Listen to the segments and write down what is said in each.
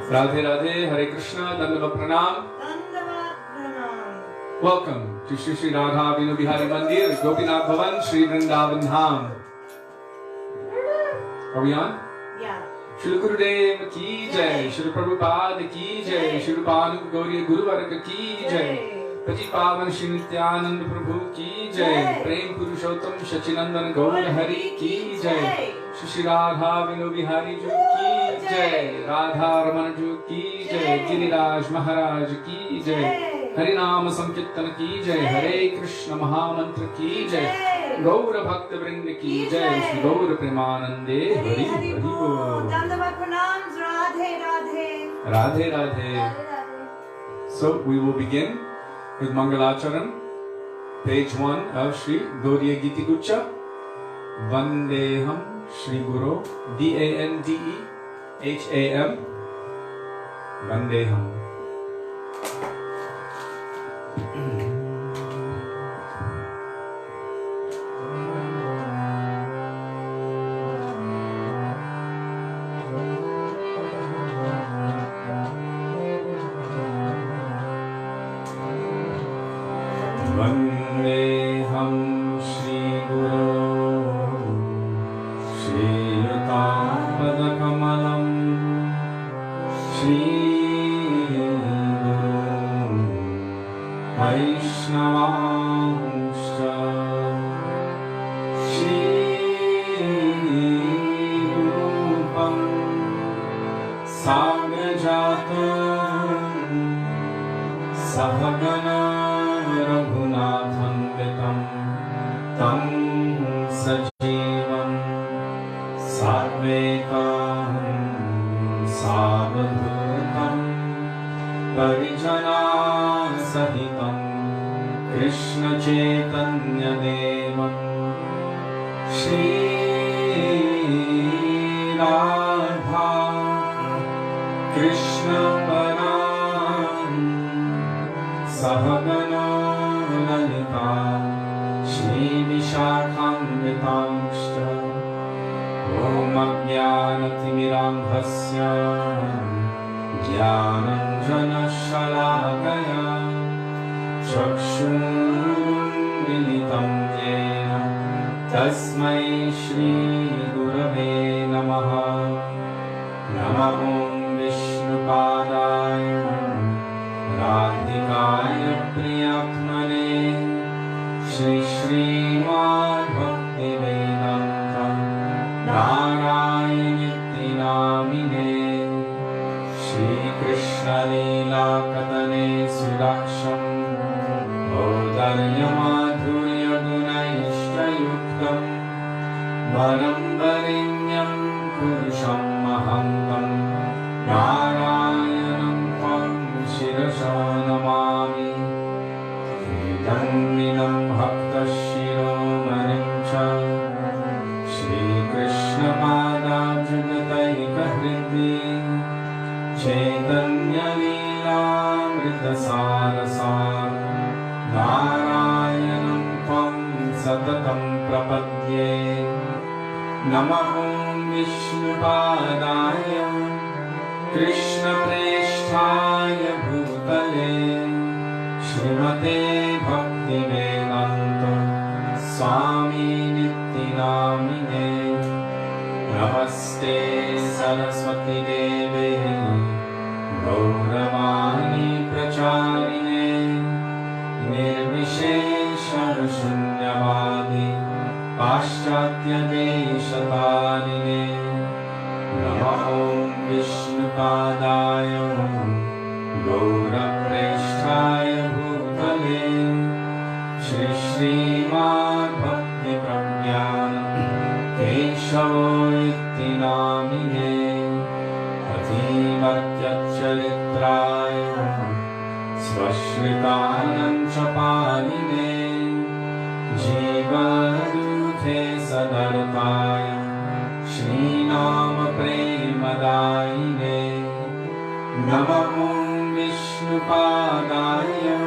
Radhe Radhe, Hare Krishna, Dandava Pranam. Welcome to Shri Shri Radha Vinu Bihari Mandir, Gopinath Bhavan, Shri Vrindavan Dham. Are we on? Yeah. Srila Gurudev ki jai, Srila Prabhupada ki jai, Srila Bhanu Gauriya Guru Varga ki jai. Pati Pavan Shri Nityananda Prabhu ki jai, Prem Purushottam Shachinandan Gaur Hari ki jai, Shri Shri Radha Vinu Bihari Ju ki jai, Radha Ramana Ju ki jai, Giriraj Maharaj ki jai, Harinama Sankirtan ki jai, Hare Krishna Mahamantra ki jai, Gaura Bhakta Vrinda ki jai, Shri Gaura Premanande Hari Hari Bol. Dandava Pranams, Radhe Radhe. Radhe Radhe. So we will begin with Mangalacharan, page 1 of Shri Gauriya Giti Gucha. Vandeham Shri Guru, Dandeham. Vandeham. Srimad Bhaktivedanta Narayan Namine Shri Krishna Leela Katane Sudaksham Bodharya Madhurya Gunaishta Yuktam Varambarenyam Purusham Mahantam Narayanam Tvam Shirasha Namami Vinam Bhakta Shiromanim Cha Shri Krishna Pada Jagataika Hridi Chaitanya Leela Amrita Sarasar Narayanam Tvam Satatam Prapadye Namahom Vishnupadaya Krishna Presthaya Bhutale Srimate Bhaktivedanta Swami Nityanamine Namaste Saraswati Deve Gauravani Pracharine Nirvishesha Shunyavadi Paschatya Deshatarine Namahom Vishnupadaya Gaura Presthaya Bhutale Shri Srimad Bhakti Pragyana Keshavo Itti Namine Ativatya Charitraya Svashritanam Chapaline Jiva Dute Sadartaya Shri Nama Premadaine Namahom Vishnupadaya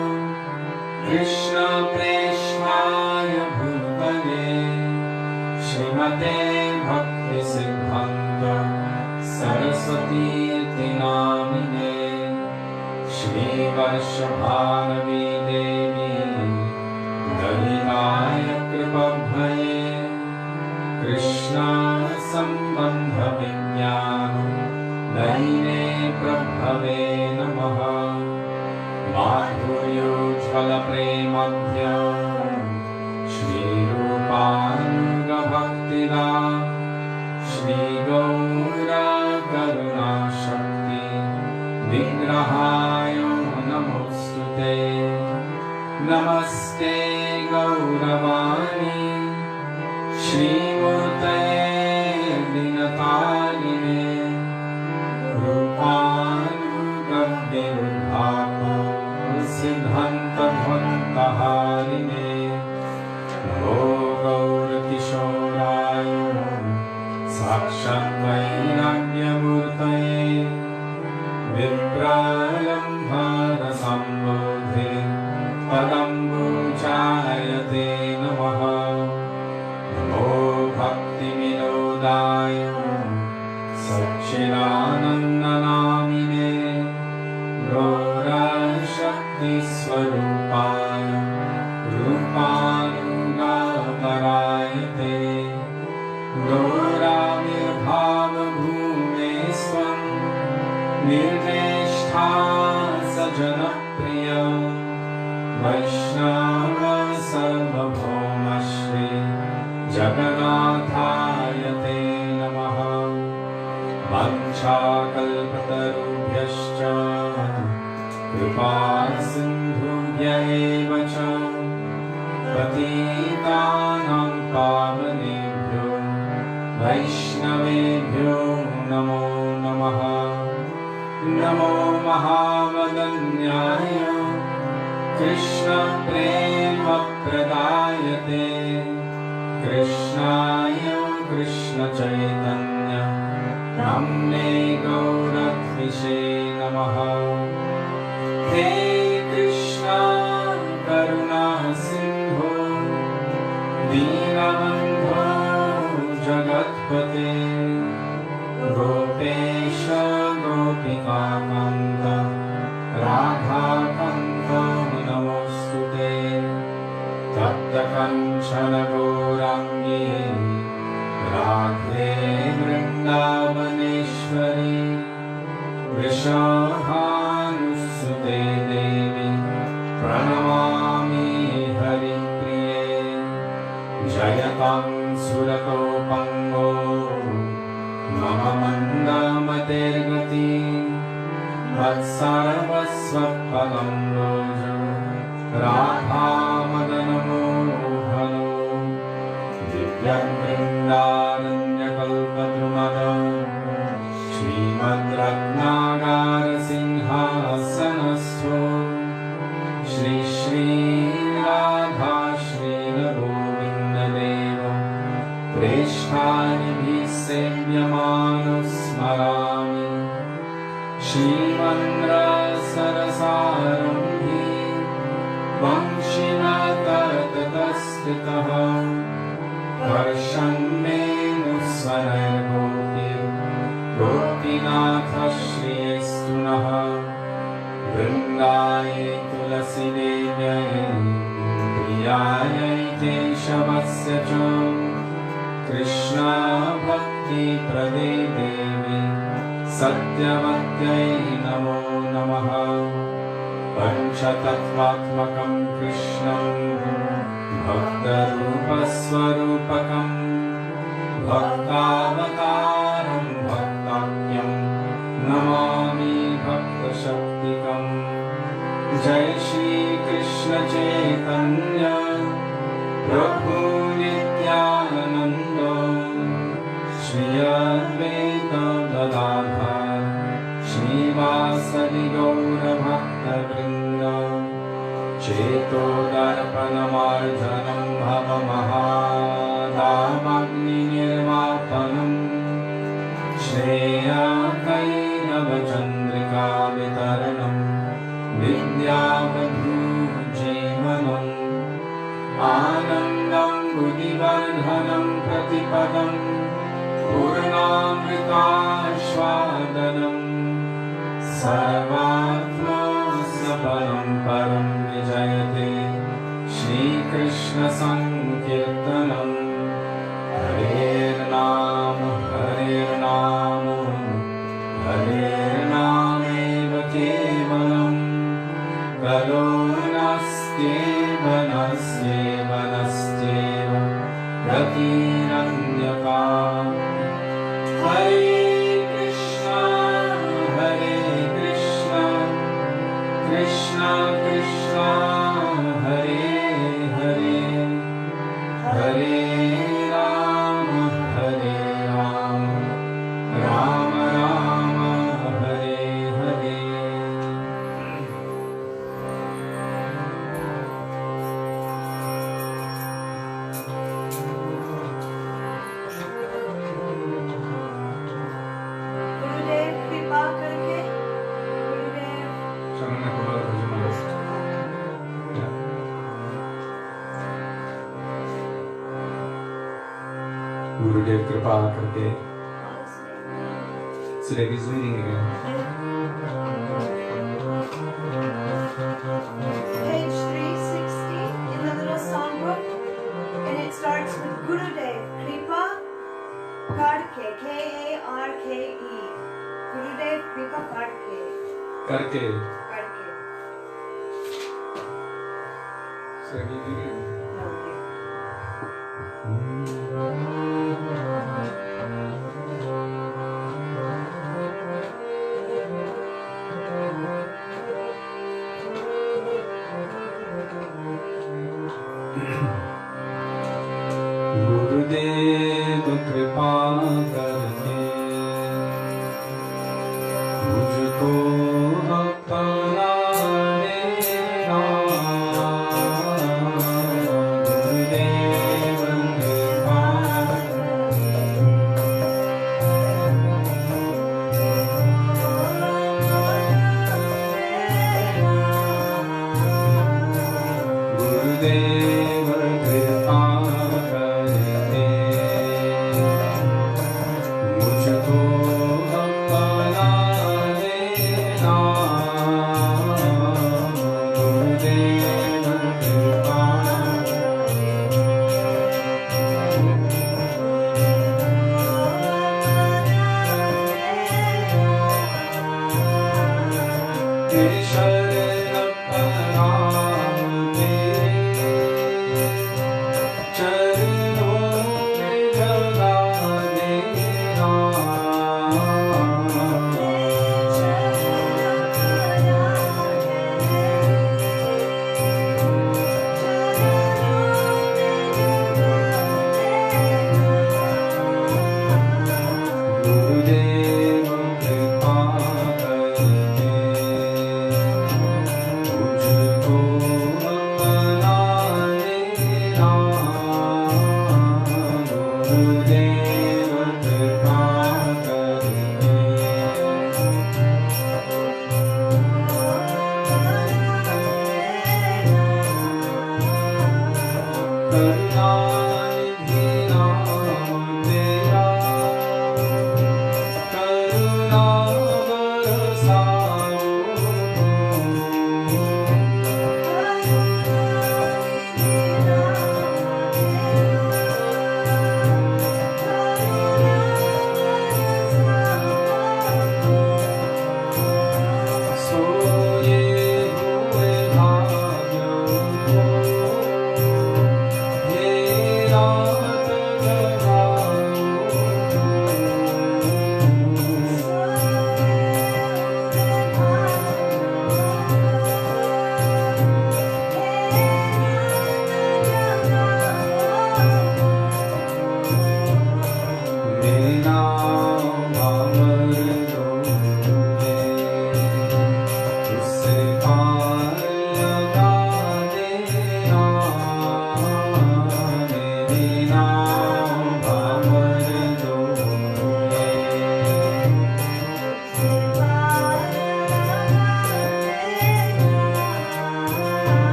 Krishna Presthaya Bhutale Srimate Bhakti Siddhanta Saraswati Iti Namine श्रीवर्षभानवी देवी दलिताय कृपभये कृष्णा सम्बन्ध विज्ञान दयिने प्रभवे नमः माधुर्योज्ज्वल प्रेमध्य श्रीरूपानुग भक्तिदा श्रीगौरा करुणा शक्ति विग्रहाय नमोस्तुते नमस्ते गौरवाणी श्रीमूर्तये दीनतारिणे रूपानुगव्यरुद्धाप सिद्धान्तध्वन्तहारिणे भो गौरकिशोराय साक्षात् वैराग्यमूर्तये विप्रालम्भारसम्बोधे पदम्बुजायते नमः नमो भक्तिविनोदाय सच्चिदानन्दनामिने गौरशक्तिस्वरूपाय रूपानुगाकरायते गौराविर्भावभूमे स्वं निर्देष्टा सजनप्रिय वैष्णव सर्वभौमश्री जगन्नाथाय ते नमः वंशाकल्पतरुभ्यश्च कृपासिन्धुभ्य एव च पतितानां पावनेभ्यो वैष्णवेभ्यो नमो नमः नमो महावदन्याय कृष्णप्रेमप्रदायते कृष्णाय कृष्णचैतन्य नाम्ने गौरद्विषे नमः हे कृष्णा करुणा सिन्धो दीनबन्धो जगत्पते गोपेश गोपिकाकान्त राधाकान्त नमोऽस्तुते तप्तकञ्चन गौराङ्गी राधे वृन्दावनेश्वरी वृषभानुसुते देवी प्रणमामि हरिप्रिये जयतां सुरतोपङ्गो मम मन्दमतिर्गति मत्सर्वस्वपदं रोज राधामदनमोहनो दिव्यवृन्दारण्यकल्पद्रुमद श्रीमद्रत्नागारसिंहासनस्थो श्री श्रीराधा श्रीलगोविन्ददेव प्रेष्ठानिभिः सेव्यमानो स्मरामि श्रीमन्द्रसरसारम्भी वंशिनाथततस्थितः वर्षन्मेनुस्वरगोपीर् गोपीनाथ श्रीस्तु नः वृन्दायै तुलसीदेव्यै प्रियायै केशवस्य च कृष्णा भक्तिप्रदे देवी सत्यवत्यै नमो नमः पञ्चतत्त्वात्मकं कृष्णं भक्तरूपस्वरूपकं भक्तावतारं भक्ताख्यं नमामि भक्तशक्तिकम् जय श्री कृष्ण चैतन्य प्रभु नित्यानन्द श्री अद्वैत गदाधर श्रीवासदि गौरभक्तवृन्द चेतोदर्पणमार्जनं भवमहादामग्निनिर्वापनं श्रेयकैरवचन्द्रिकावितरणं विद्यावधूजीवनम् आनन्दं बुद्धिवर्धनं प्रतिपदं पूर्णामृतास्वादनं सर्वात्मा पावनं परं विजयते श्रीकृष्ण संकीर्तनम् हरेर्नाम हरेर्नामेव केवलम् कलो नस्त्येव गतिरन्यका हरे कृष्णा कृष्णा कृष्णा हरे हरे हरे राम राम राम हरे हरे गुरुदेव कृपा करके गुरुदेव शरण कमल भजन Gurudev कृपा करके Sudevi is reading again. Page 360 in the little songbook, and it starts with Gurudev Kripa Karke, K-A-R-K-E. Gurudev Kripa Karke. करके Karke. Sudevi reading. गुरुदेव कृपा करके मुझको अपना लेना गुरुदेव कृपा गुरुदेव कृपा करके मुझको अपना लेना गुरुदेव कृपा तेरी शरण प्रणाम तेरे चरणों में जगा देना गुरुदेव कृपा करके मुझको अपना लेना गुरुदेव कृपा करके करुणानिधि नाम तेरा करुणा बरसाओ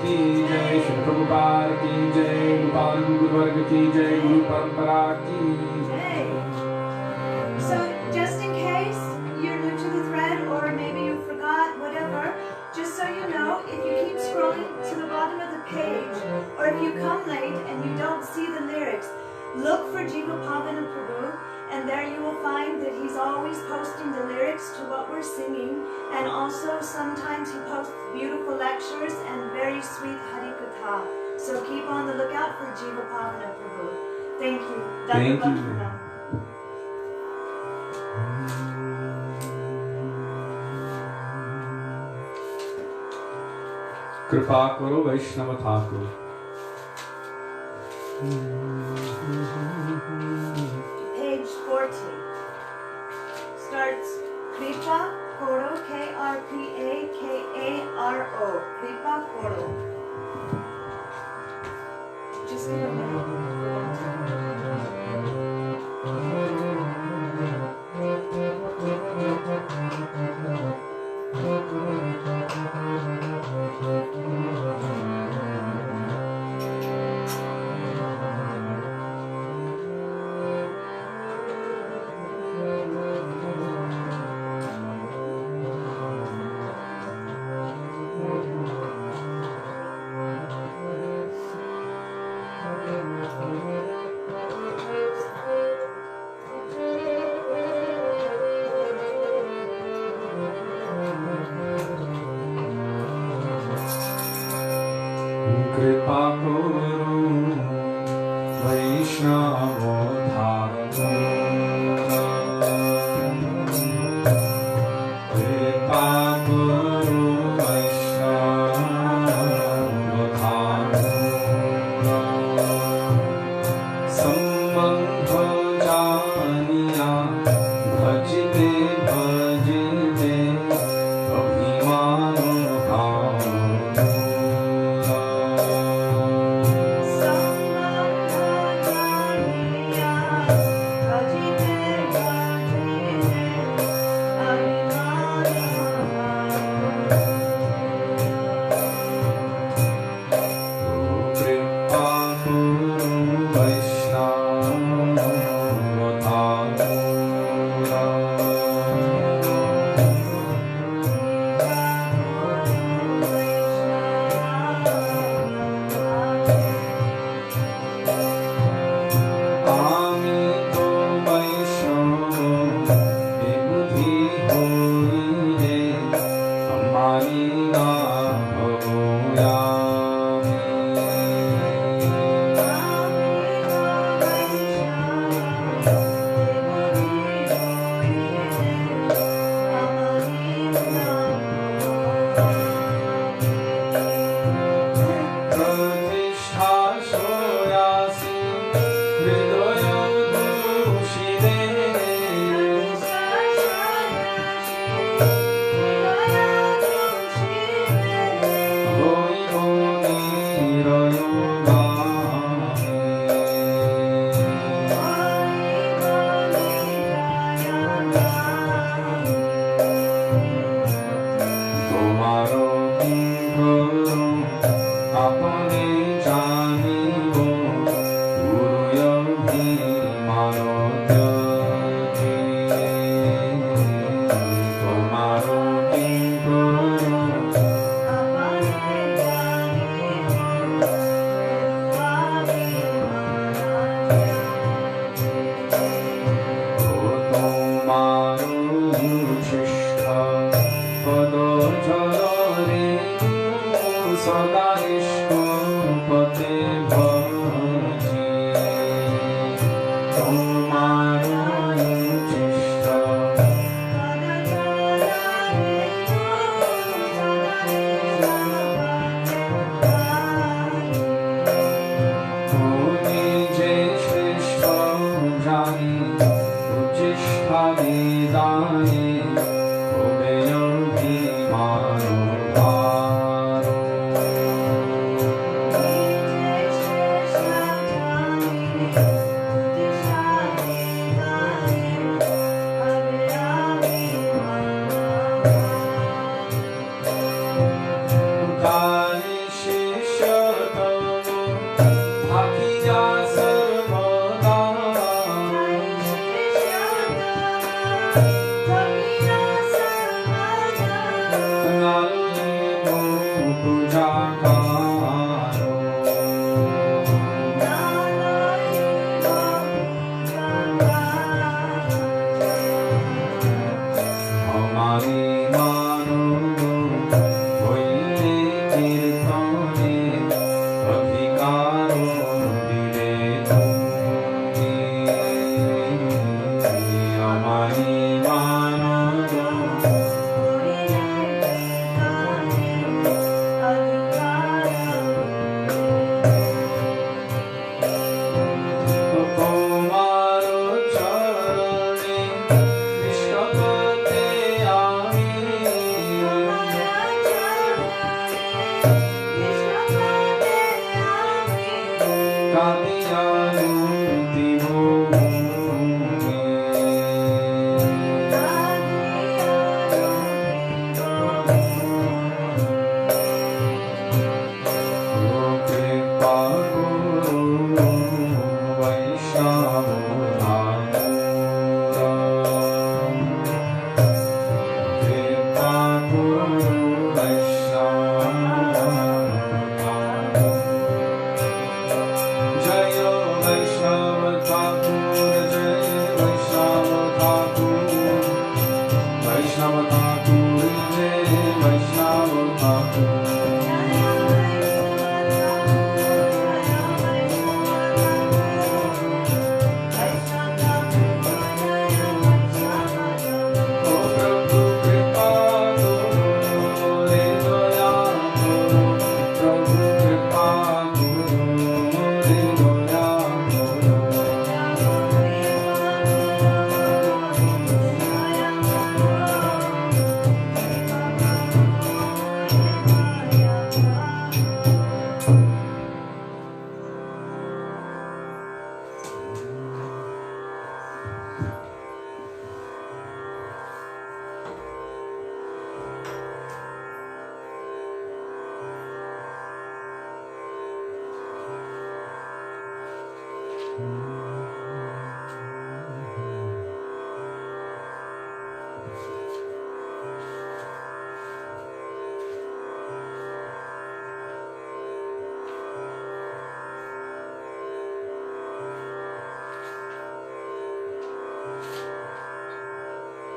की जय, श्री प्रभुपाद की जय, गोपाल गुरु वर्ग की जय, गुरु परंपरा की Hey. So, just in case you're new to the thread, or maybe you forgot, whatever, just so you know, if you keep scrolling to the bottom of the page, or if you come late and you don't see the lyrics, look for Jiva Pavana Prabhu, and there you will find that he's always posting the lyrics to what we're singing, and also sometimes he posts beautiful lectures and very sweet Hari Katha. So keep on the lookout for Jiva Pavana Prabhu. Thank you. Thank you. Vandana. कृपा करो वैष्णव Thakur. Page 40. Starts Kripa Koro, K-R-P-A-K-A-R-O. Kripa Koro. Just give a minute. कृपा करो वैष्णव ठाकुर, कृपा करो वैष्णव ठाकुर, संबंध जानिया भजते भजते अभिमान भाव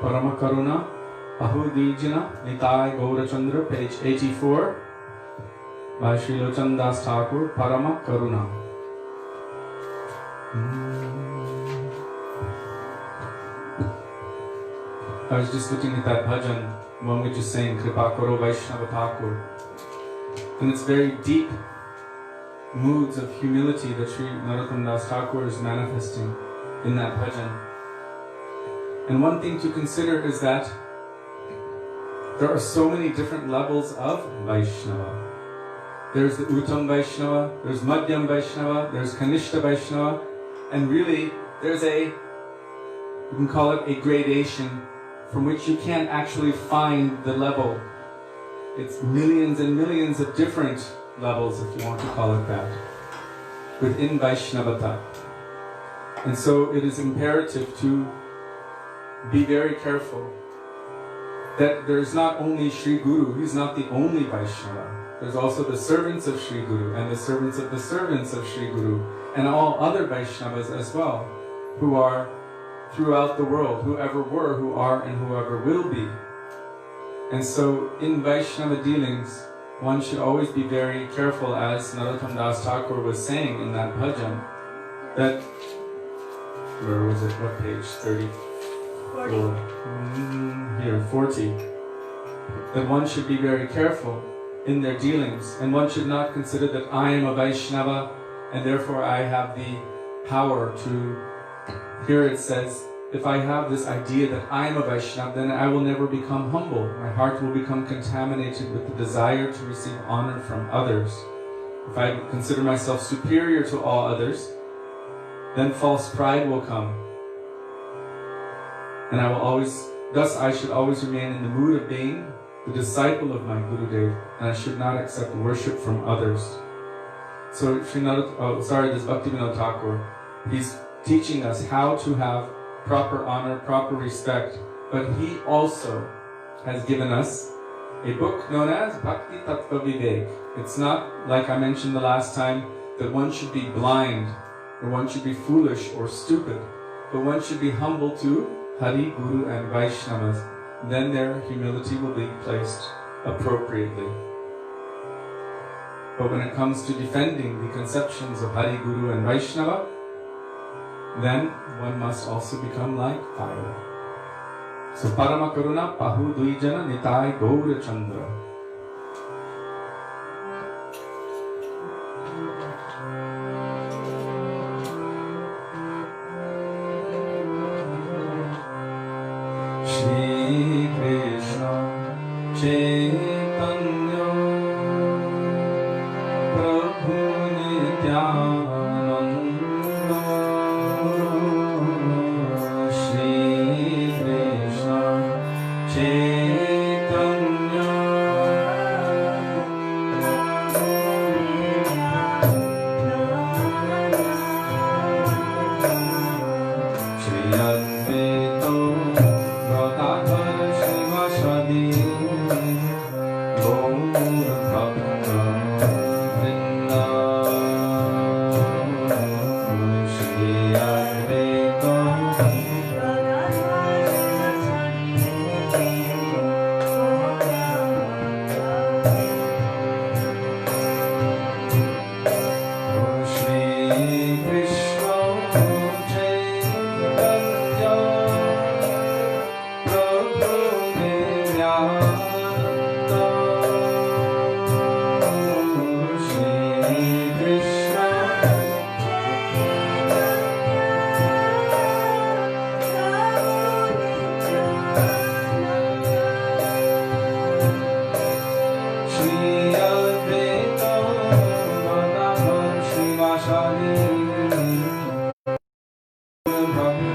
Paramakaruna, Ahudijana, Nitai Gaurachandra, page 84, by Srila Chandas Thakur, Paramakaruna. I was just looking at that bhajan, one which is saying Kripa Karo Vaisnava Thakur. And it's very deep moods of humility that Sri Narottam Das Thakur is manifesting in that bhajan. And one thing to consider is that there are so many different levels of Vaishnava. There's the Uttam Vaishnava, there's Madhyam Vaishnava, there's Kanishta Vaishnava, and really there's you can call it a gradation from which you can't actually find the level. It's millions and millions of different levels, if you want to call it that, within Vaishnavata. And so it is imperative to be very careful that there's not only Sri Guru, he's not the only Vaishnava. There's also the servants of Sri Guru and the servants of Sri Guru and all other Vaishnavas as well, who are throughout the world, whoever were, who are, and whoever will be. And so in Vaishnava dealings, one should always be very careful, as Narottam Das Thakur was saying in that bhajan, that, where was it, what page, 34? 40. Here, 40. That one should be very careful in their dealings, and one should not consider that I am a Vaishnava and therefore I have the power to. Here it says, if I have this idea that I am a Vaishnava, then I will never become humble. My heart will become contaminated with the desire to receive honor from others. If I consider myself superior to all others, then false pride will come. And thus I should always remain in the mood of being the disciple of my Gurudev, and I should not accept worship from others. So this Bhaktivedanta Thakur, he's teaching us how to have proper honor, proper respect, but he also has given us a book known as Bhakti Tattva Vivek. It's not, like I mentioned the last time, that one should be blind, or one should be foolish or stupid, but one should be humble to Hari, Guru and Vaishnavas. Then their humility will be placed appropriately. But when it comes to defending the conceptions of Hari, Guru and Vaisnava, then one must also become like fire. So Parama Karuna Pahu Duijana Nitai Gaura Chandra. Shri Krishna Chaitanya Prabhu Nityananda Shri Krishna Chaitanya Shri Advaita Gadadhara Srivasadi Gaur Bhaktivedanta Shri Advaita Shri Krishna Chaitanya Prabhu Nityananda Shri Krishna Shri Advaita Gadadhara Srivasadi Bhaktivedanta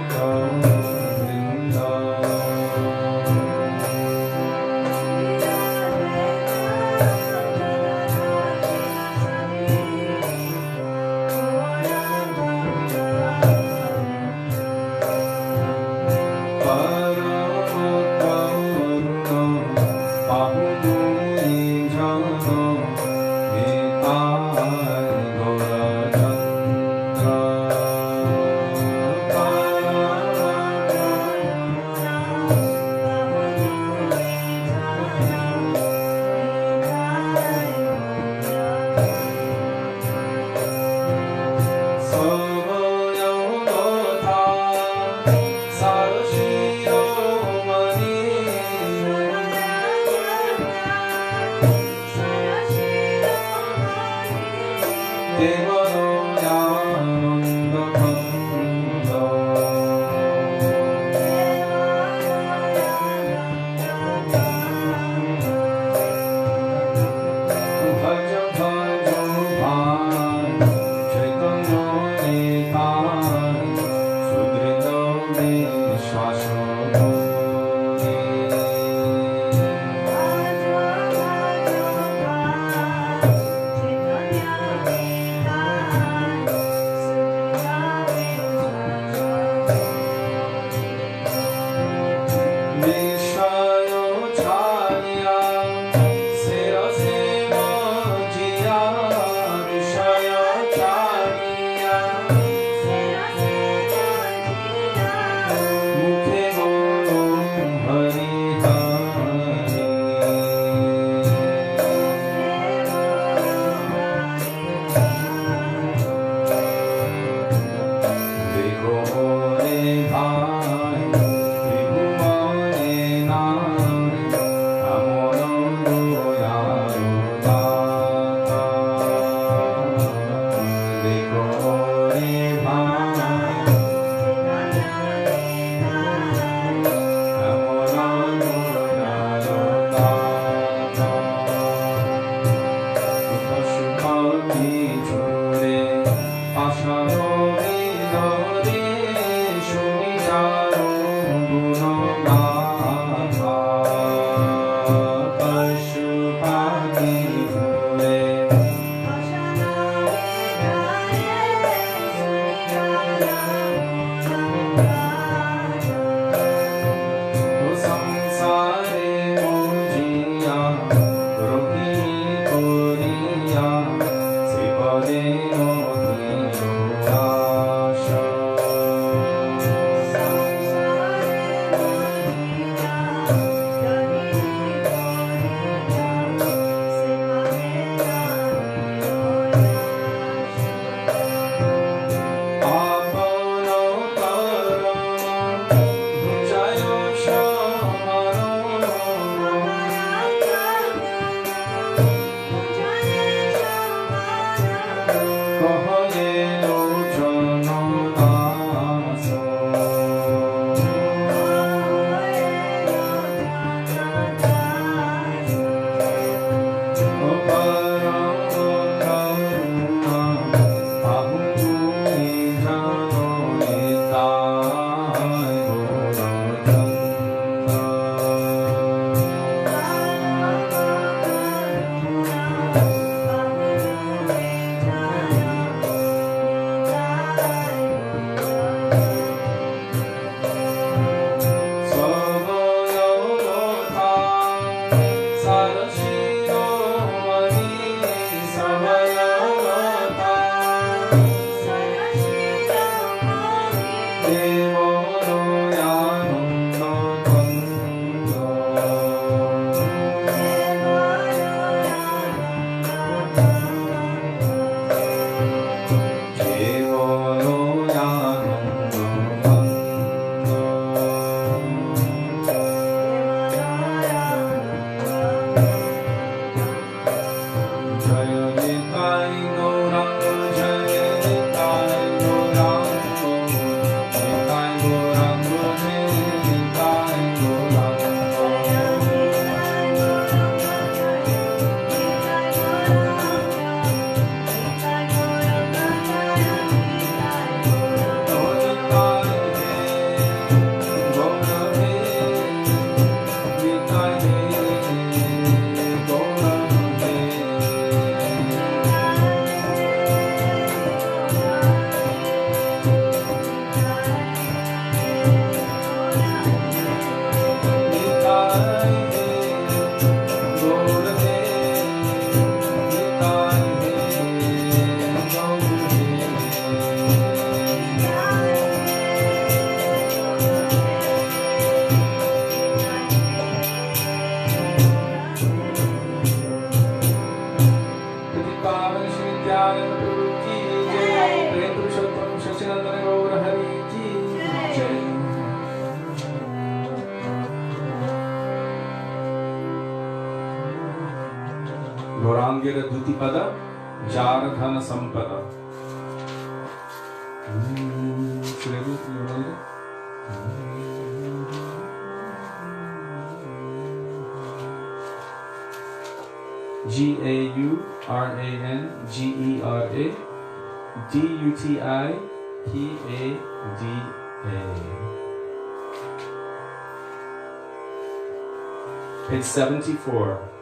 गौरांगेर द्युतिपद जार धन संपद GAURANGERA DUTIPADA. Page 74.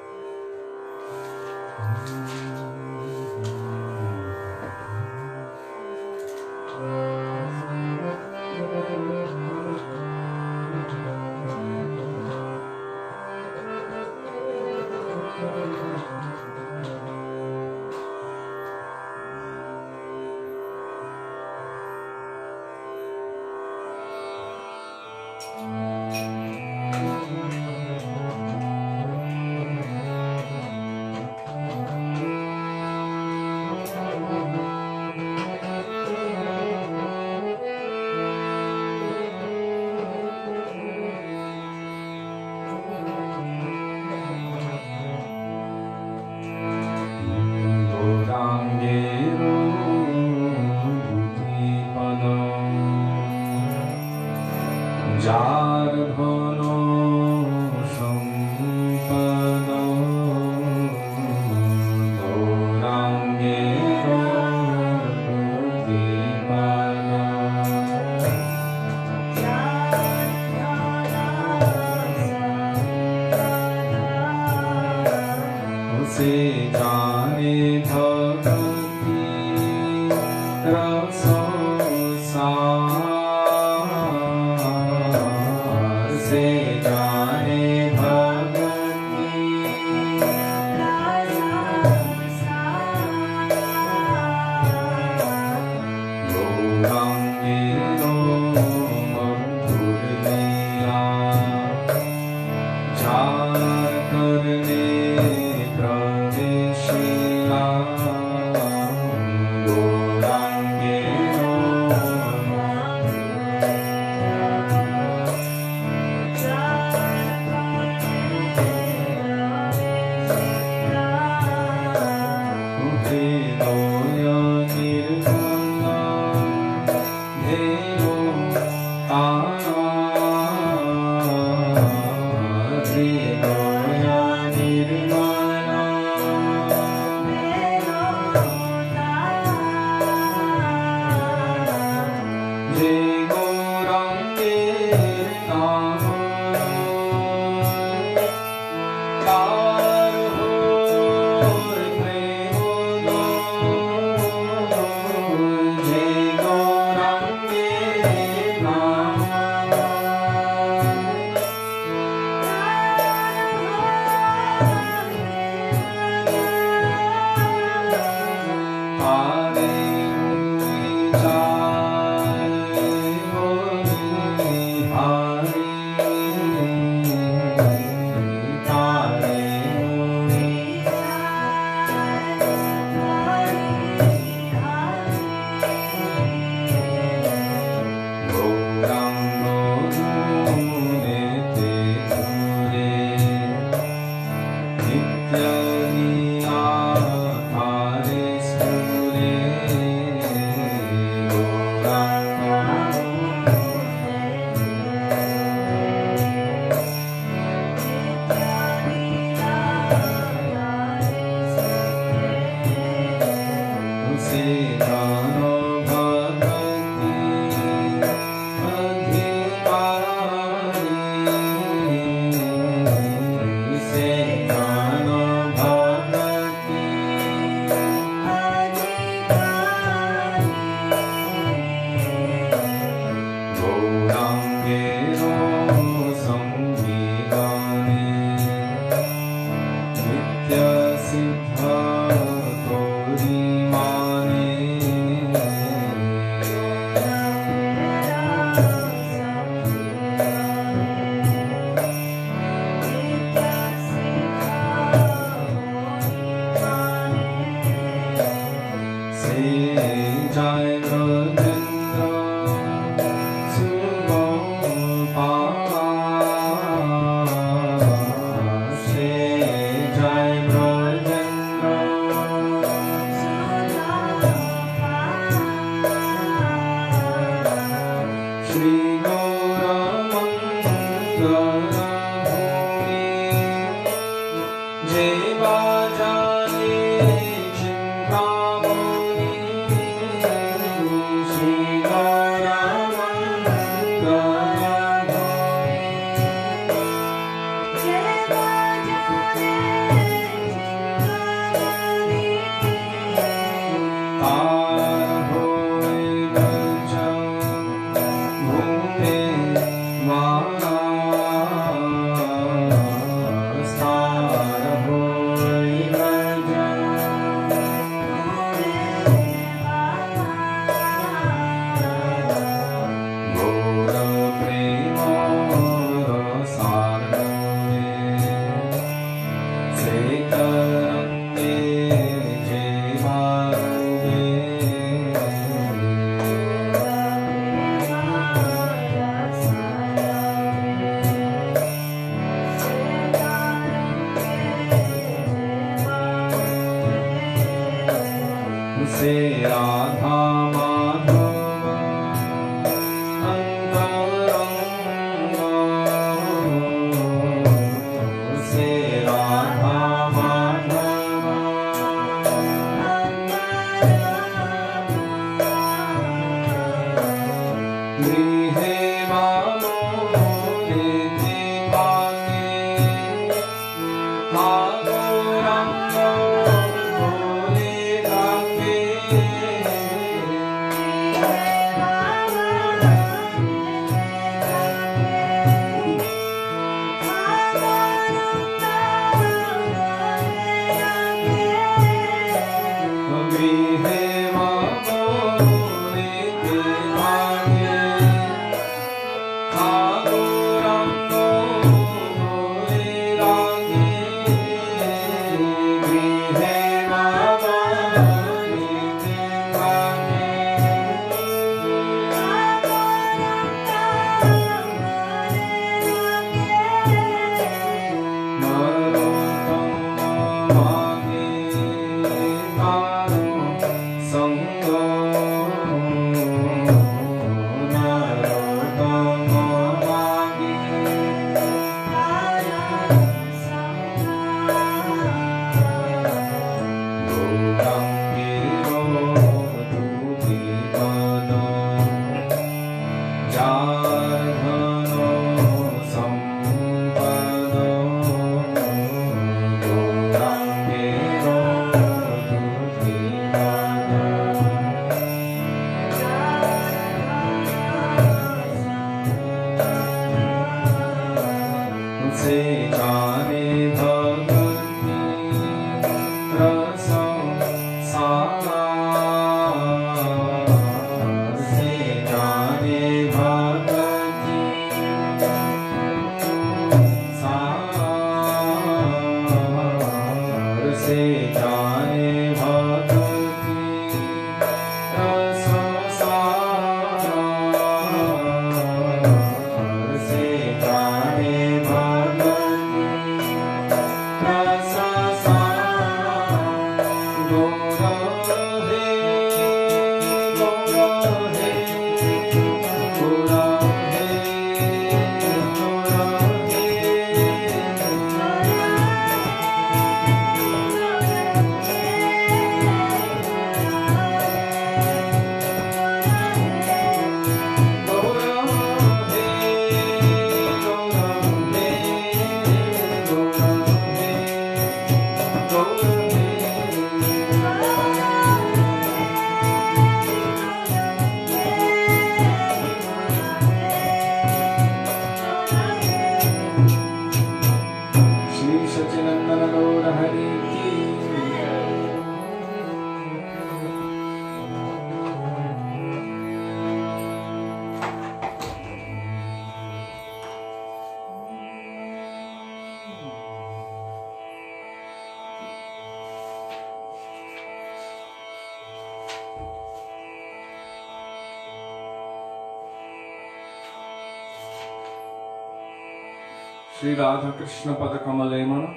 Sri Radha Krishna Pada Kamalemana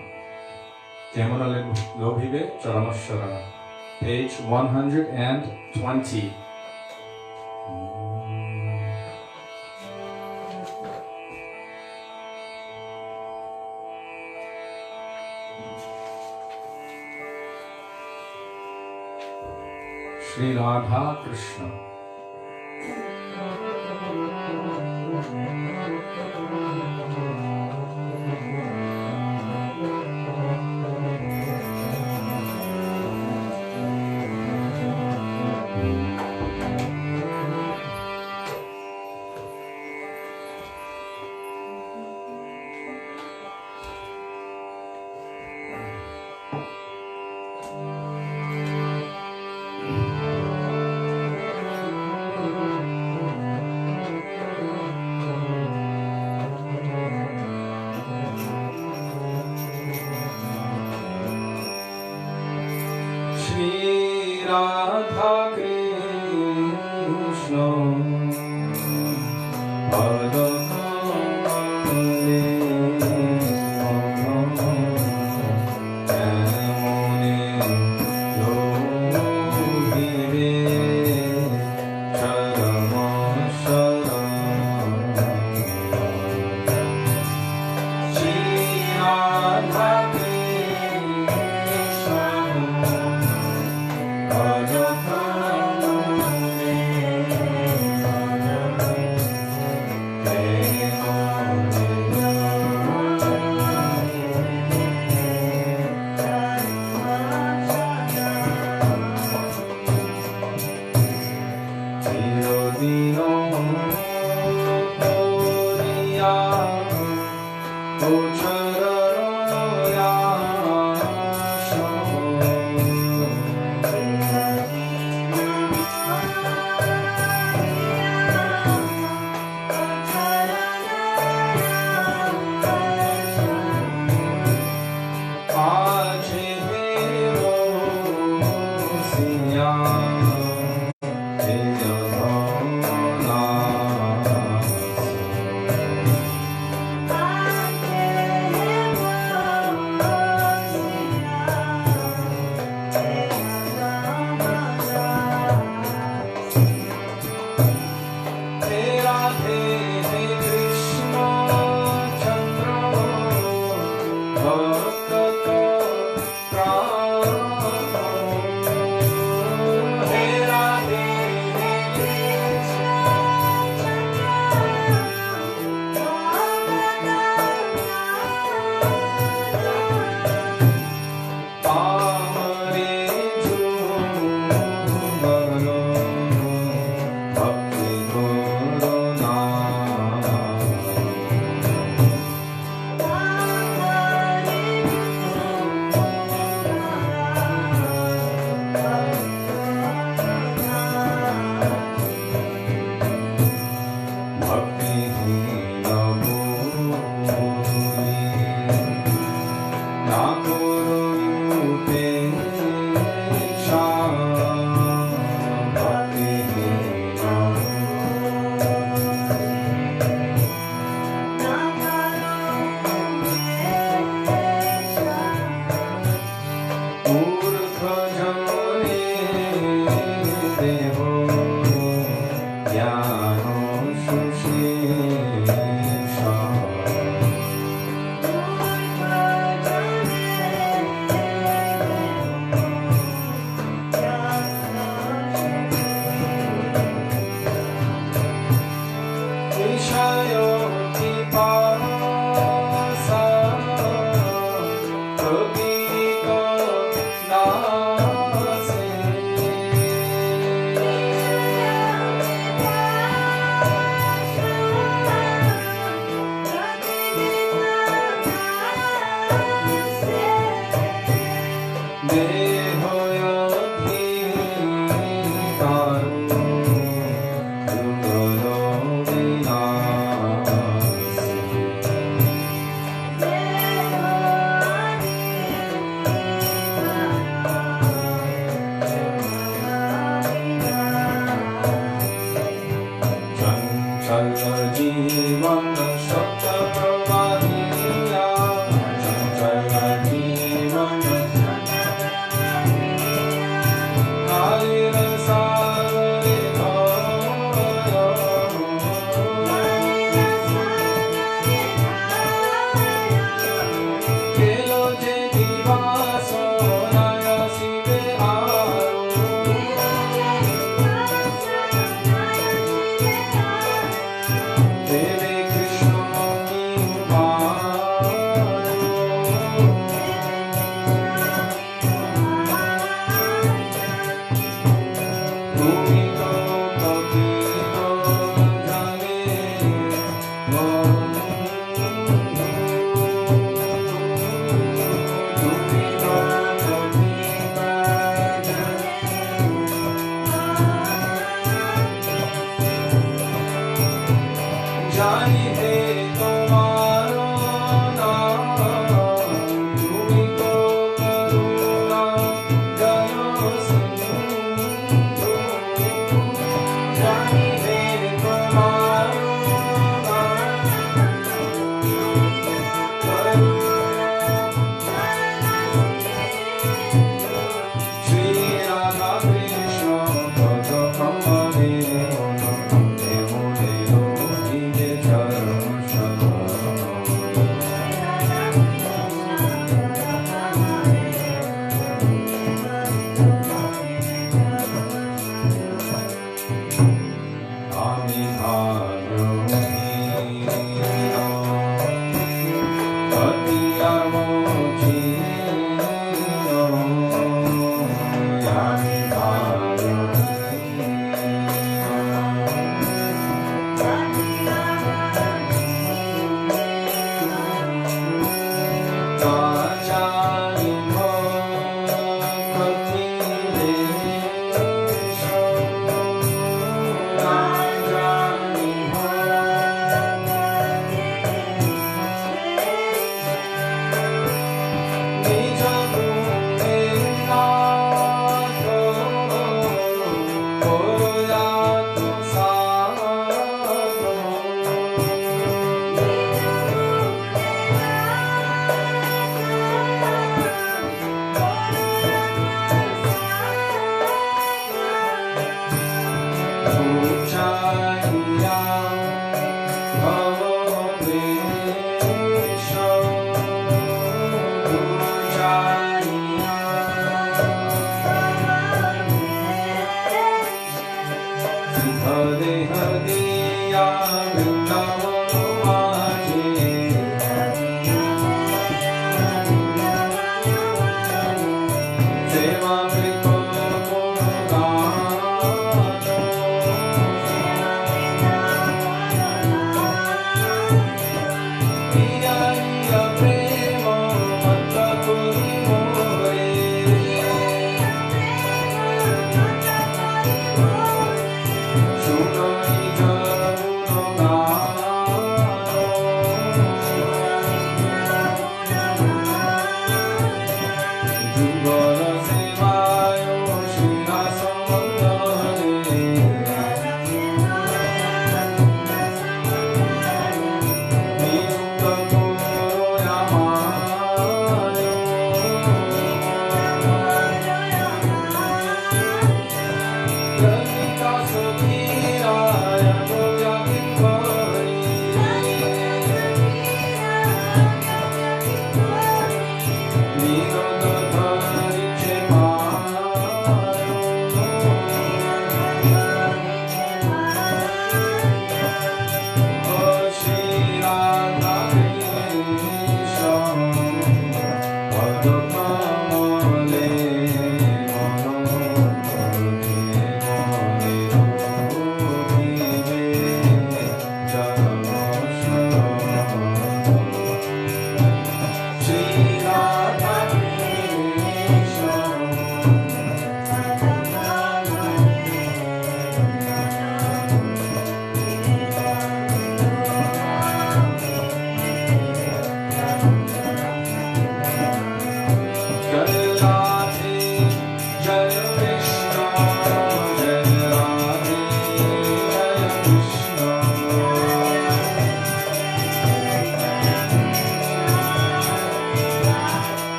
Kemana Lobhive Charamashara. Page 120. Sri Radha Krishna.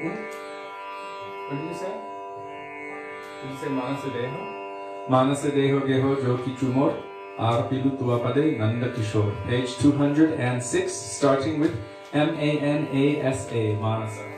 What did you say? Did you say Manasadeho? Manasadeho Geho Joki Chumor Arpilu Tuapade Nanda Kishor. Page 206, starting with M-A-N-A-S-A, Manasa.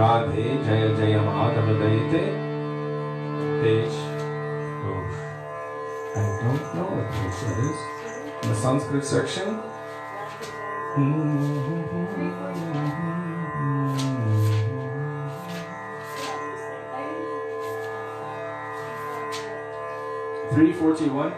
Radhe Jaya Jaya Madhava Dayate Tej. I don't know what place that is. In the Sanskrit section. 341.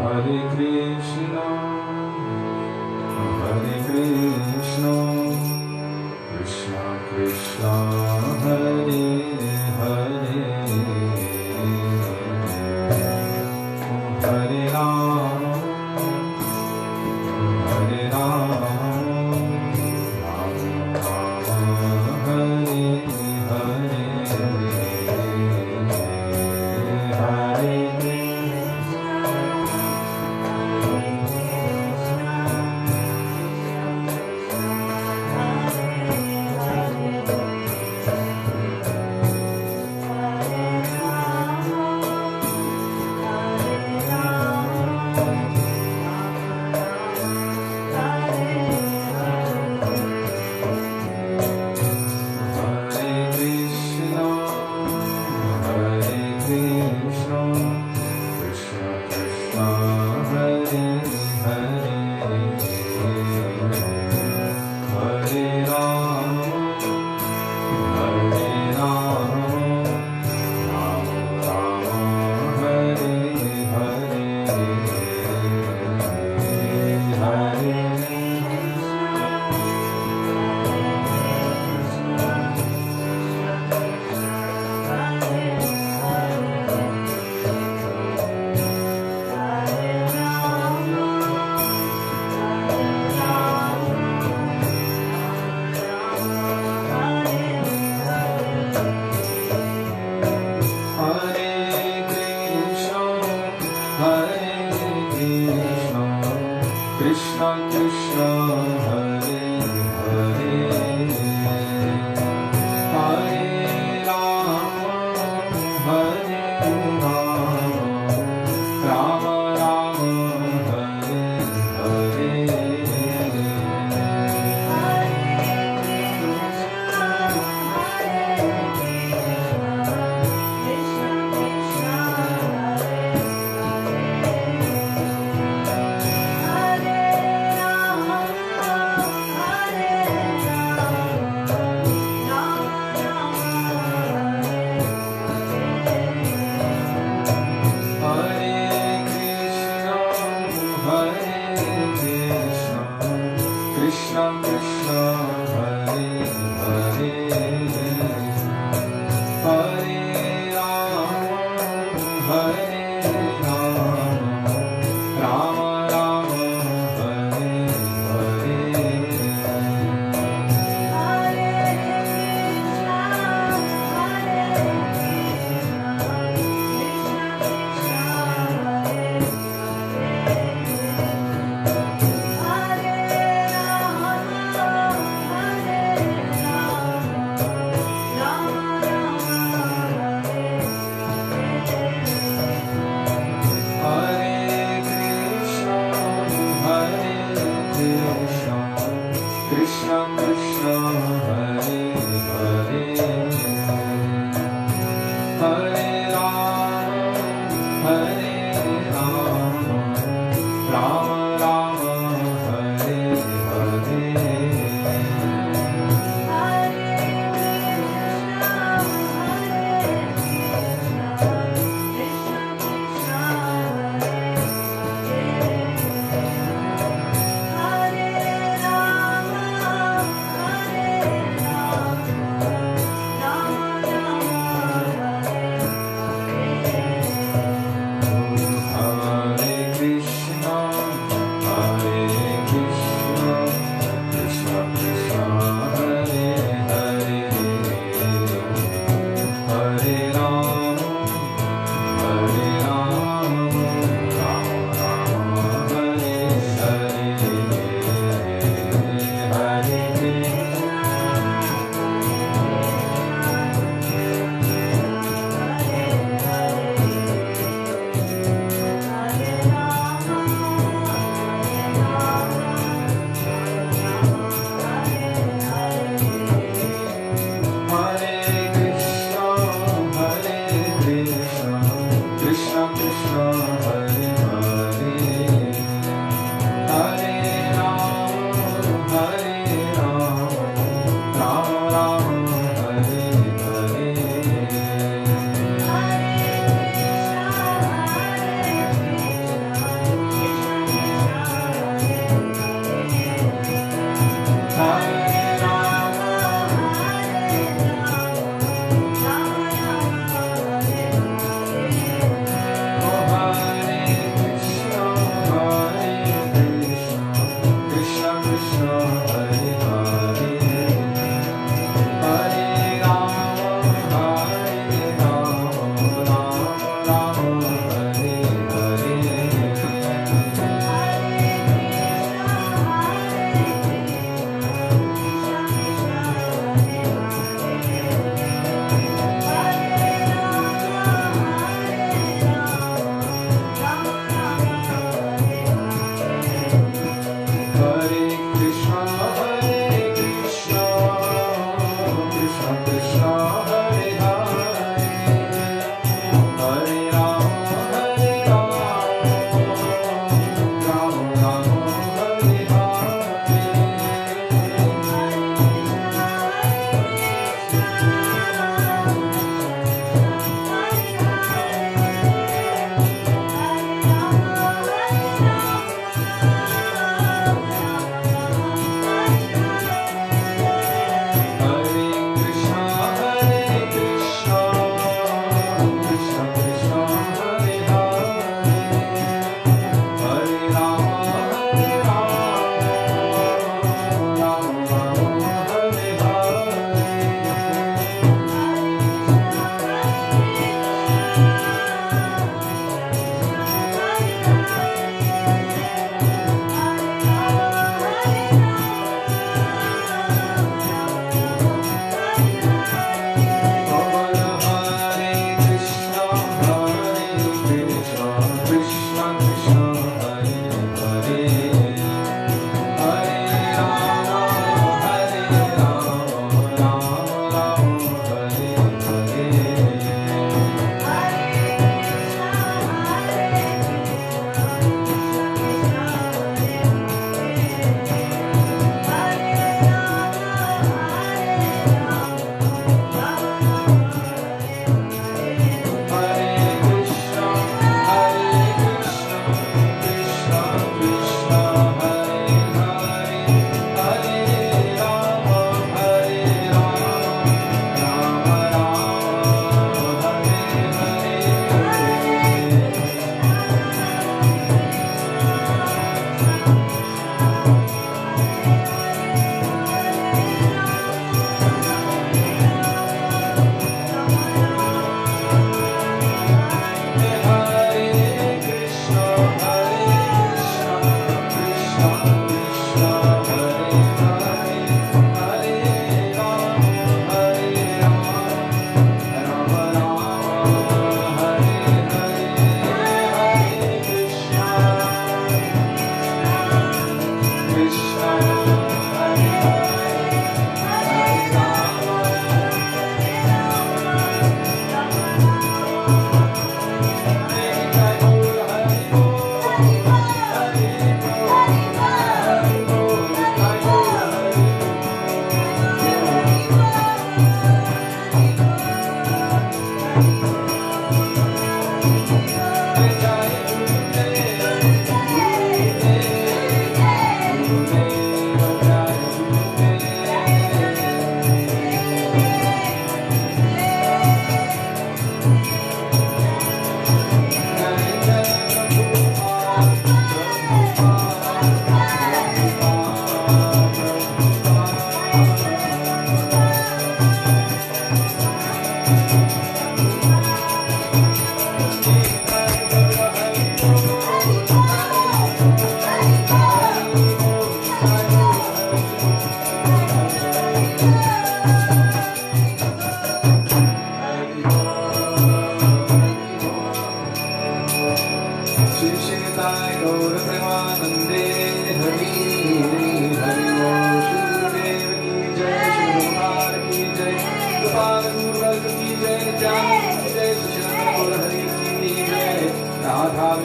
Hare Krishna, Krishna Krishna, Hare Hare, Hare Ram, Ram Ram, Hare Hare, Hare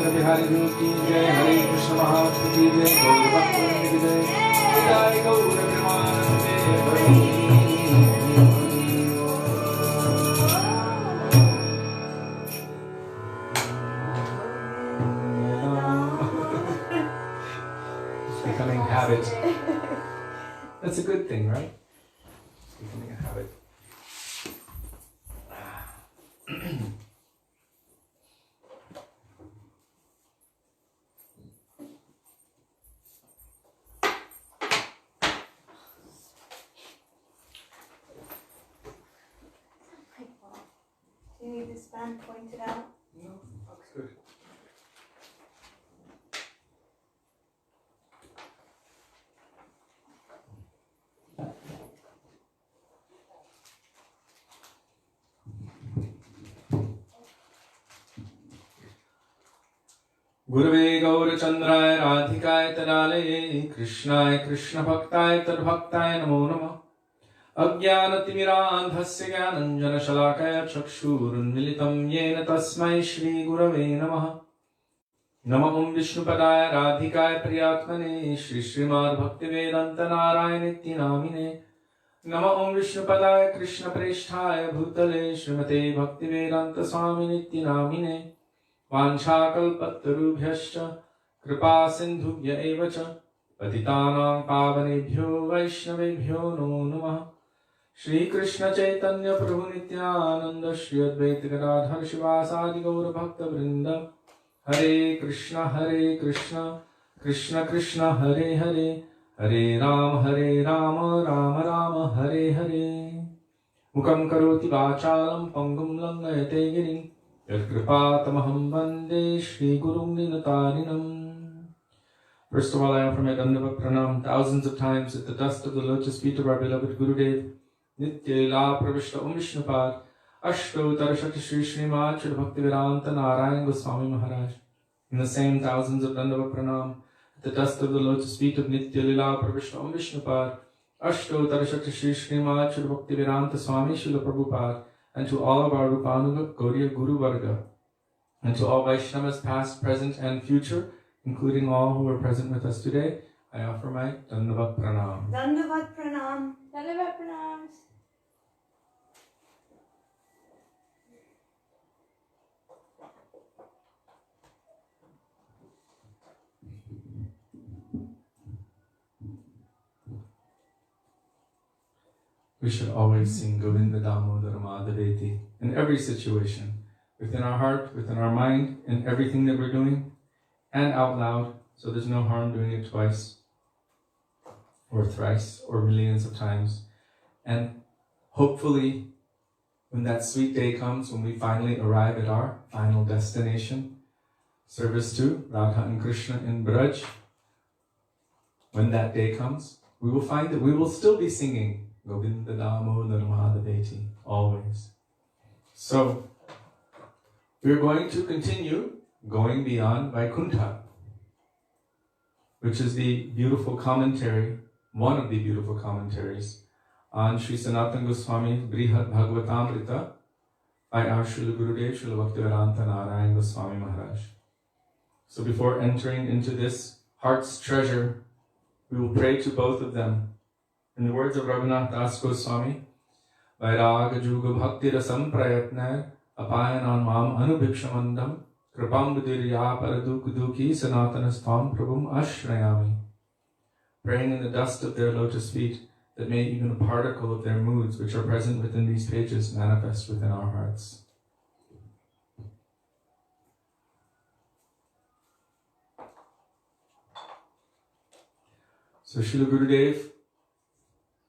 Atal Bihari Ji ki jai, Hare Krishna Mahaprabhu ki jai, Gaur Bhaktivinoda ki jai, Jai Gaur Premanande Hari. Becoming habit. That's a good thing, right? It's becoming a habit. Do you need this band pointed out? No, that's good. गुरवे गौरचंद्राय राधिकाय तदालये कृष्णाय कृष्ण भक्ताय तद्भक्ताय नमो नमः अज्ञानतिमिरान्धस्य ज्ञानञ्जनशलाकया चक्षुरुन्मिलितं येन तस्मै श्रीगुरवे नमः नमः ॐ विष्णुपदाय राधिकाय प्रियात्मने श्रीमद् भक्तिवेदान्त नारायणेति नामिने नमः ॐ विष्णुपदाय कृष्णप्रेष्ठाय भूतले श्रीमते भक्तिवेदान्त स्वामिनिति नामिने वाञ्छाकल्पतरुभ्यश्च कृपा सिन्धुभ्य एव च पतितानां पावनेभ्यो वैष्णवेभ्यो नमो नमः श्रीकृष्ण चैतन्य प्रभु नित्यानंद श्री अद्वैत गदाधर शिवासादि गौर भक्त वृंद हरे कृष्ण कृष्ण कृष्ण हरे हरे हरे राम राम राम हरे हरे मुखं करोति वाचालं पंगुं लंघयते गिरिं यत्कृपातमहं वन्दे श्रीगुरुं दीनतारिणम्. First of all, I offer my Dandava Pranam thousands of times at the dust of the lotus feet of our beloved Gurudev, Nitya Lila Pravishta Om Vishnupad, Astottara Shri Srimad Srila Bhaktivedanta Narayan Goswami Maharaja. In the same thousands of Dandava Pranam at the dust of the lotus feet of Nitya Lila Pravishta Om Vishnupad, Astottara Shri Srimad Srila Bhaktivedanta Swami Srila Prabhupada, and to all of our Rupanuga Gauriya Guru Varga, and to all Vaishnavas past, present and future, including all who are present with us today, I offer my Dandavat Pranam. Dandavat Pranam. Dandavat Pranams. We should always sing Govinda Damodara Madhaveti in every situation, within our heart, within our mind, in everything that we're doing, and out loud, so there's no harm doing it twice, or thrice, or millions of times. And hopefully, when that sweet day comes, when we finally arrive at our final destination, service to Radha and Krishna in Braj, when that day comes, we will find that we will still be singing Govinda Damodara Madhaveti, always. So, we're going to continue going beyond Vaikuntha, which is the beautiful commentary, one of the beautiful commentaries on Sri Sanatan Goswami's Brihad Bhagavatamrita by our Srila Gurudev, Srila Bhaktivedanta Narayan Goswami Maharaj. So before entering into this heart's treasure, we will pray to both of them. In the words of Raghunath Das Goswami, Vairaga Juga Bhakti Rasam Prayatna Apayanan Mam Anubhikshamandam Kripam Budirya Paradukuduki Sanatanastam Prabhum Ashrayami. Praying in the dust of their lotus feet, that may even a particle of their moods which are present within these pages manifest within our hearts. So Srila Gurudev,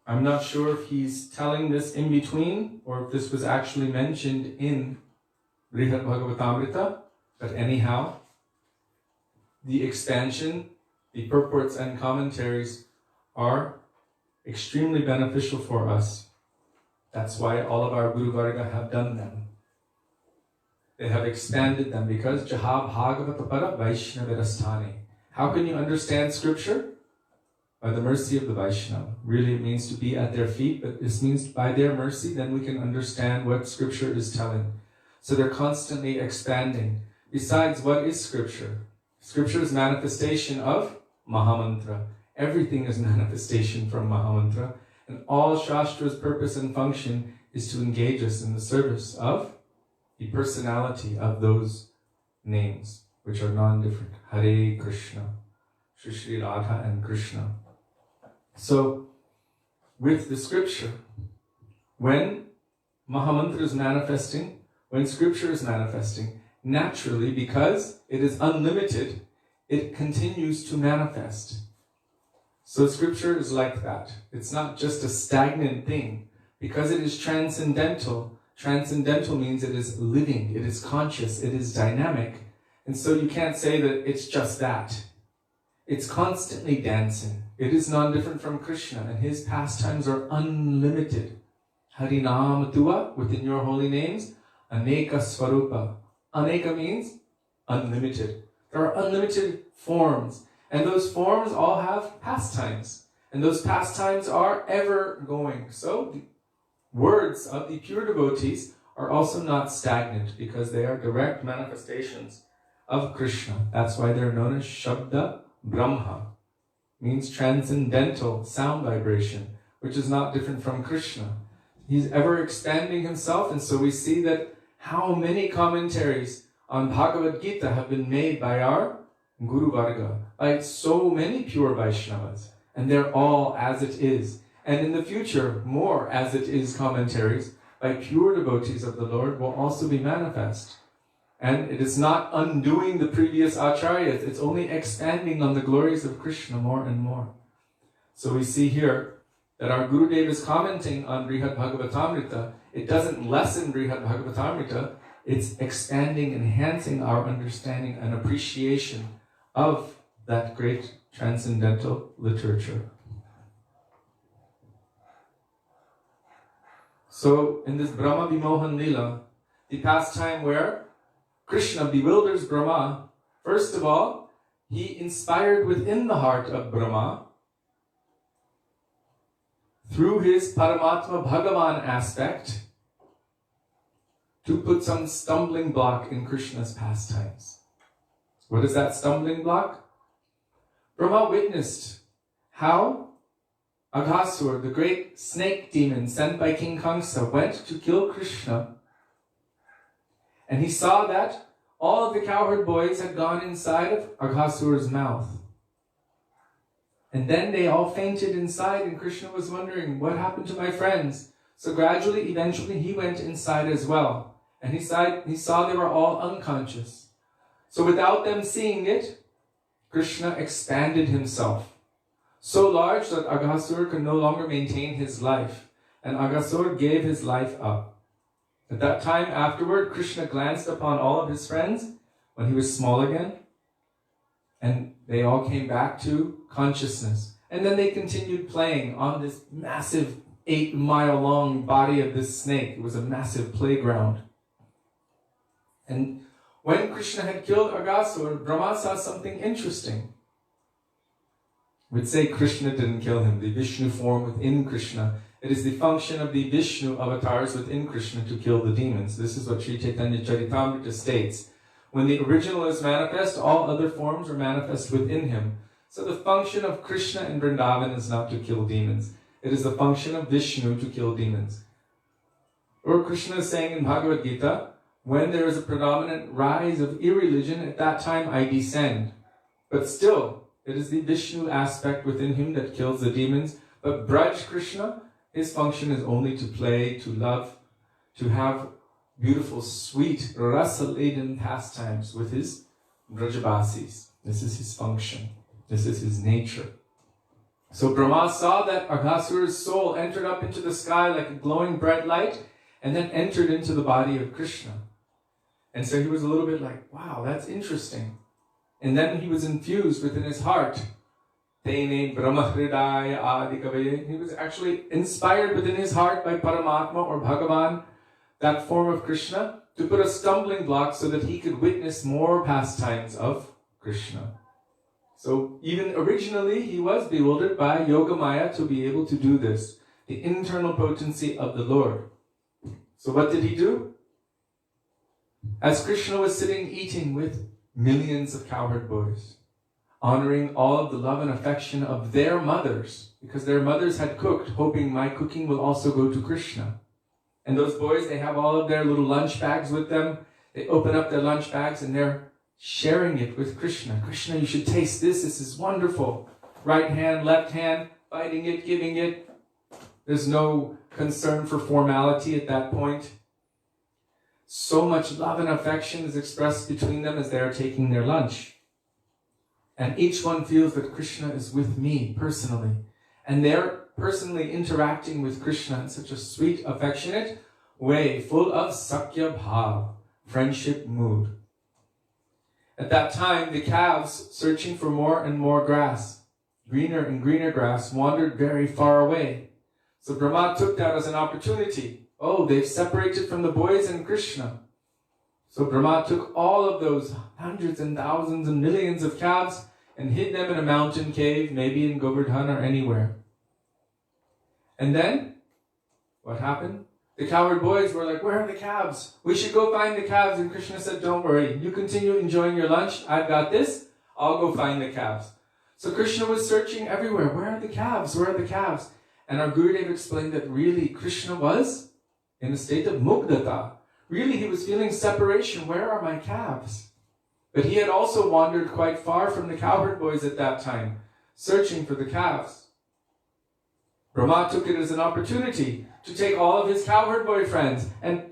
I'm not sure if he's telling this in between or if this was actually mentioned in Brihad Bhagavatamrita, but anyhow, the expansion, the purports and commentaries are extremely beneficial for us. That's why all of our Guru Varga have done them. They have expanded them because Jaha Bhagavata Para Vaishnavirasthani. How can you understand scripture? By the mercy of the Vaishnava. Really, it means to be at their feet, but this means by their mercy, then we can understand what scripture is telling. So they're constantly expanding. Besides, what is scripture? Scripture is manifestation of Mahamantra. Everything is manifestation from Mahamantra. And all Shastra's purpose and function is to engage us in the service of the personality of those names, which are non-different. Hare Krishna, Shri Radha and Krishna. So, with the scripture, when Mahamantra is manifesting, when scripture is manifesting, naturally, because it is unlimited, it continues to manifest. So scripture is like that. It's not just a stagnant thing. Because it is transcendental, transcendental means it is living, it is conscious, it is dynamic. And so you can't say that it's just that. It's constantly dancing. It is non-different from Krishna, and his pastimes are unlimited. Harinam Tua, within your holy names, Aneka Svarupa. Aneka means unlimited. There are unlimited forms, and those forms all have pastimes, and those pastimes are ever going. So the words of the pure devotees are also not stagnant, because they are direct manifestations of Krishna. That's why they're known as Shabda Brahma. Means transcendental sound vibration, which is not different from Krishna. He's ever expanding himself, and so we see that how many commentaries on Bhagavad Gita have been made by our Guru Varga, by so many pure Vaishnavas, and they're all as it is. And in the future, more as it is commentaries by pure devotees of the Lord will also be manifest. And it is not undoing the previous acharyas, it's only expanding on the glories of Krishna more and more. So we see here that our Gurudeva is commenting on Brihad Bhagavatamrita. It doesn't lessen Brihad Bhagavatamrita, it's expanding, enhancing our understanding and appreciation of that great transcendental literature. So in this Brahma Vimohan Lila, the pastime where Krishna bewilders Brahma, first of all, he inspired within the heart of Brahma, through his Paramatma Bhagavan aspect, to put some stumbling block in Krishna's pastimes. What is that stumbling block? Brahma witnessed how Aghasur, the great snake demon sent by King Kamsa, went to kill Krishna. And he saw that all of the cowherd boys had gone inside of Aghasur's mouth. And then they all fainted inside, and Krishna was wondering, what happened to my friends? So gradually, eventually, he went inside as well. And he saw they were all unconscious. So without them seeing it, Krishna expanded himself. So large that Aghasur could no longer maintain his life. And Aghasur gave his life up. At that time afterward, Krishna glanced upon all of his friends when he was small again. And they all came back to consciousness. And then they continued playing on this massive 8-mile-long body of this snake. It was a massive playground. And when Krishna had killed Aghasur, Brahma saw something interesting. We'd say Krishna didn't kill him, the Vishnu form within Krishna. It is the function of the Vishnu avatars within Krishna to kill the demons. This is what Sri Chaitanya Charitamrita states. When the original is manifest, all other forms are manifest within him. So the function of Krishna in Vrindavan is not to kill demons. It is the function of Vishnu to kill demons. Or Krishna is saying in Bhagavad Gita, when there is a predominant rise of irreligion, at that time I descend. But still, it is the Vishnu aspect within him that kills the demons. But Braj Krishna, his function is only to play, to love, to have beautiful, sweet, rasa-laden pastimes with his Brajabasis. This is his function. This is his nature. So Brahma saw that Aghasur's soul entered up into the sky like a glowing bright light and then entered into the body of Krishna. And so he was a little bit like, wow, that's interesting. And then he was infused within his heart. He was actually inspired within his heart by Paramatma or Bhagavan, that form of Krishna, to put a stumbling block so that he could witness more pastimes of Krishna. So even originally he was bewildered by Yogamaya to be able to do this, the internal potency of the Lord. So what did he do? As Krishna was sitting eating with millions of cowherd boys, honoring all of the love and affection of their mothers, because their mothers had cooked, hoping my cooking will also go to Krishna. And those boys, they have all of their little lunch bags with them. They open up their lunch bags and they're sharing it with Krishna. Krishna, you should taste this. This is wonderful. Right hand, left hand, biting it, giving it. There's no concern for formality at that point. So much love and affection is expressed between them as they are taking their lunch. And each one feels that Krishna is with me personally. And they're personally interacting with Krishna in such a sweet, affectionate way, full of sakya bhav, friendship mood. At that time, the calves, searching for more and more grass, greener and greener grass, wandered very far away. So Brahma took that as an opportunity. Oh, they've separated from the boys and Krishna. So Brahma took all of those hundreds and thousands and millions of calves and hid them in a mountain cave, maybe in Govardhan or anywhere. And then, what happened? The cowherd boys were like, where are the calves? We should go find the calves. And Krishna said, don't worry. You continue enjoying your lunch. I've got this. I'll go find the calves. So Krishna was searching everywhere. Where are the calves? Where are the calves? And our Gurudev explained that really Krishna was in a state of mugdata. Really, he was feeling separation. Where are my calves? But he had also wandered quite far from the cowherd boys at that time, searching for the calves. Brahma took it as an opportunity to take all of his cowherd boy friends and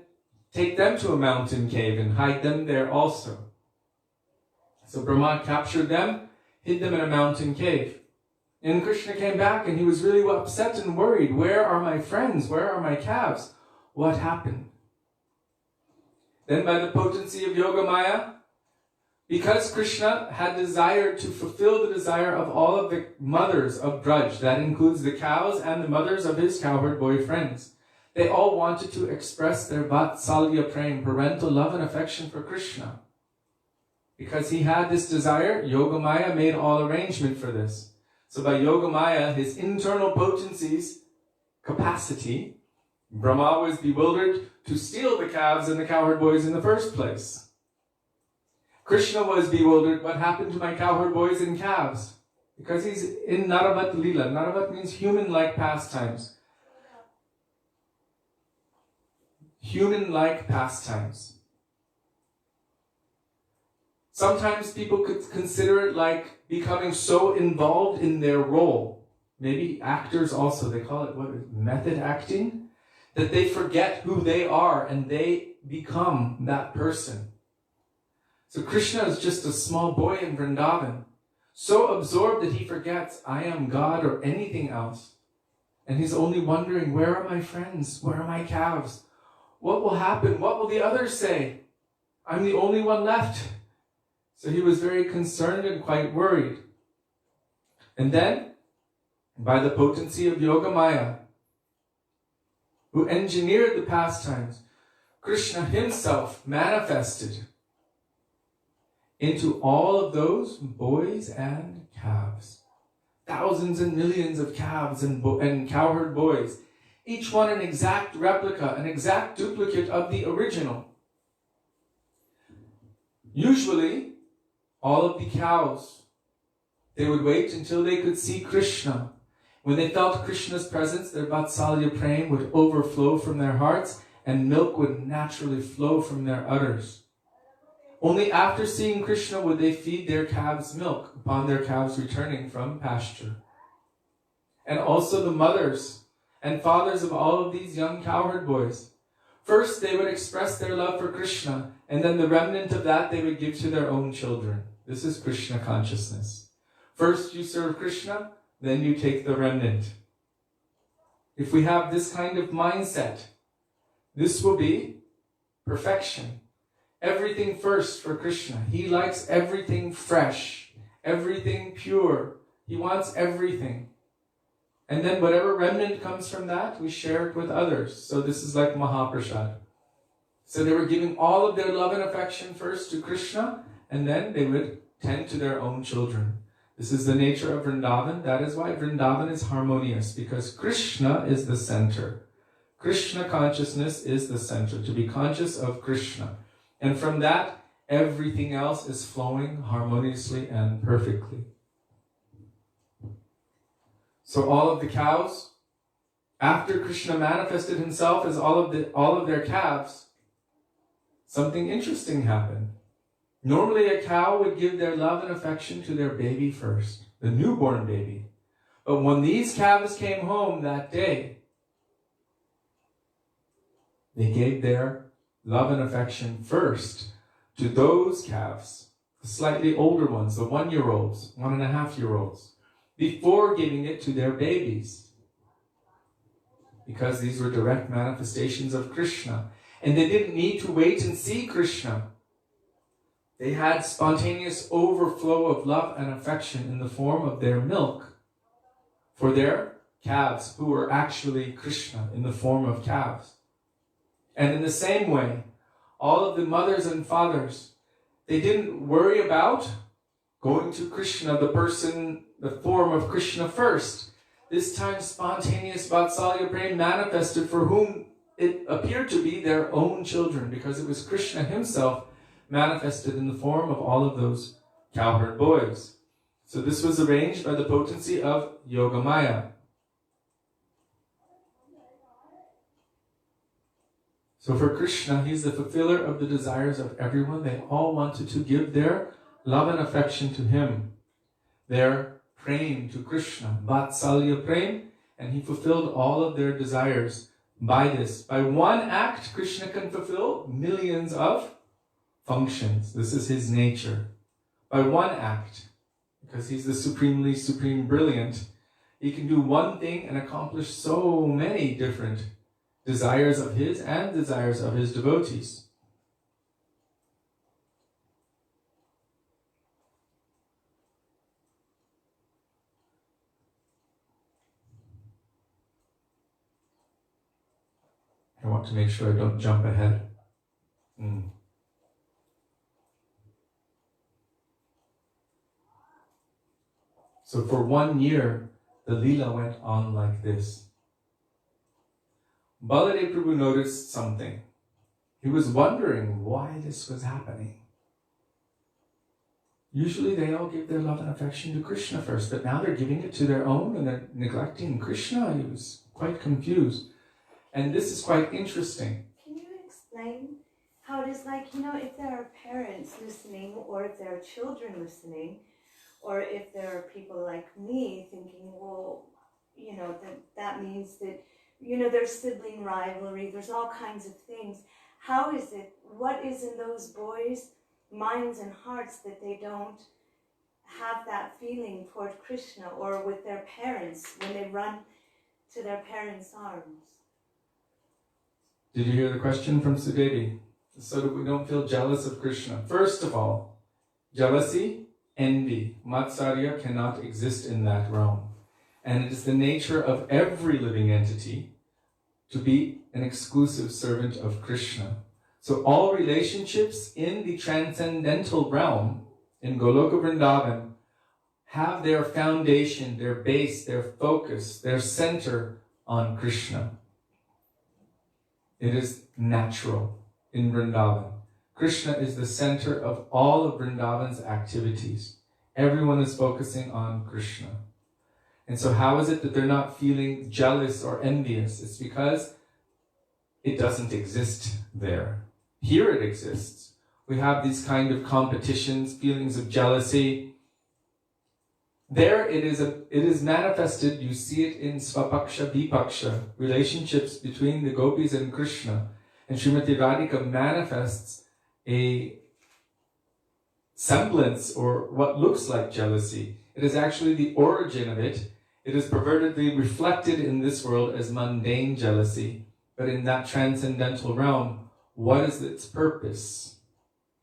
take them to a mountain cave and hide them there also. So Brahma captured them, hid them in a mountain cave. And Krishna came back and he was really upset and worried. Where are my friends? Where are my calves? What happened? Then by the potency of Yoga Maya, because Krishna had desired to fulfill the desire of all of the mothers of Braj, that includes the cows and the mothers of his cowherd boy friends, they all wanted to express their vatsalya prem, parental love and affection for Krishna. Because he had this desire, Yoga Maya made all arrangement for this. So by Yoga Maya, his internal potency's capacity, Brahma was bewildered to steal the calves and the cowherd boys in the first place. Krishna was bewildered, what happened to my cowherd boys and calves? Because he's in Naravat Lila. Naravat means human-like pastimes. Human-like pastimes. Sometimes people could consider it like becoming so involved in their role. Maybe actors also, they call it method acting, that they forget who they are and they become that person. So Krishna is just a small boy in Vrindavan, so absorbed that he forgets, I am God or anything else. And he's only wondering, where are my friends? Where are my calves? What will happen? What will the others say? I'm the only one left. So he was very concerned and quite worried. And then, by the potency of Yoga Maya, who engineered the pastimes, Krishna himself manifested into all of those boys and calves. Thousands and millions of calves and cowherd boys. Each one an exact replica, an exact duplicate of the original. Usually, all of the cows, they would wait until they could see Krishna. When they felt Krishna's presence, their vatsalya prem would overflow from their hearts and milk would naturally flow from their udders. Only after seeing Krishna would they feed their calves milk upon their calves returning from pasture. And also the mothers and fathers of all of these young cowherd boys. First they would express their love for Krishna, and then the remnant of that they would give to their own children. This is Krishna consciousness. First you serve Krishna, then you take the remnant. If we have this kind of mindset, this will be perfection. Everything first for Krishna. He likes everything fresh, everything pure. He wants everything. And then whatever remnant comes from that, we share it with others. So this is like Mahaprasad. So they were giving all of their love and affection first to Krishna, and then they would tend to their own children. This is the nature of Vrindavan. That is why Vrindavan is harmonious, because Krishna is the center. Krishna consciousness is the center, to be conscious of Krishna. And from that, everything else is flowing harmoniously and perfectly. So all of the cows, after Krishna manifested himself as all of their calves, something interesting happened. Normally a cow would give their love and affection to their baby first, the newborn baby. But when these calves came home that day, they gave their love and affection first to those calves, the slightly older ones, the 1-year-olds, 1.5-year-olds, before giving it to their babies. Because these were direct manifestations of Krishna. And they didn't need to wait and see Krishna. They had spontaneous overflow of love and affection in the form of their milk for their calves, who were actually Krishna in the form of calves. And in the same way, all of the mothers and fathers, they didn't worry about going to Krishna, the form of Krishna first. This time spontaneous Vatsalya Prem manifested for whom it appeared to be their own children, because it was Krishna himself manifested in the form of all of those cowherd boys. So this was arranged by the potency of Yogamaya. So for Krishna, he's the fulfiller of the desires of everyone. They all wanted to give their love and affection to him, their prem to Krishna, Vatsalya Prem, and he fulfilled all of their desires by this. By one act, Krishna can fulfill millions of functions. This is his nature. By one act, because he's the supreme brilliant, he can do one thing and accomplish so many different desires of his and desires of his devotees. I want to make sure I don't jump ahead. So for 1 year, the Leela went on like this. Baladev Prabhu noticed something. He was wondering why this was happening. Usually they all give their love and affection to Krishna first, but now they're giving it to their own and they're neglecting Krishna. He was quite confused. And this is quite interesting. Can you explain how it is like, if there are parents listening, or if there are children listening, or if there are people like me thinking, well, that means that, there's sibling rivalry, there's all kinds of things. How is it, what is in those boys' minds and hearts that they don't have that feeling toward Krishna, or with their parents when they run to their parents' arms? Did you hear the question from Sudevi? So that we don't feel jealous of Krishna. First of all, jealousy, envy, matsarya cannot exist in that realm. And it is the nature of every living entity to be an exclusive servant of Krishna. So all relationships in the transcendental realm, in Goloka Vrindavan, have their foundation, their base, their focus, their center on Krishna. It is natural in Vrindavan. Krishna is the center of all of Vrindavan's activities. Everyone is focusing on Krishna. And so how is it that they're not feeling jealous or envious? It's because it doesn't exist there. Here it exists. We have these kind of competitions, feelings of jealousy. There it is manifested, you see it in swapaksha, vipaksha, relationships between the gopis and Krishna. And Srimati Radhika manifests a semblance, or what looks like jealousy. It is actually the origin of it. It is pervertedly reflected in this world as mundane jealousy. But in that transcendental realm, what is its purpose?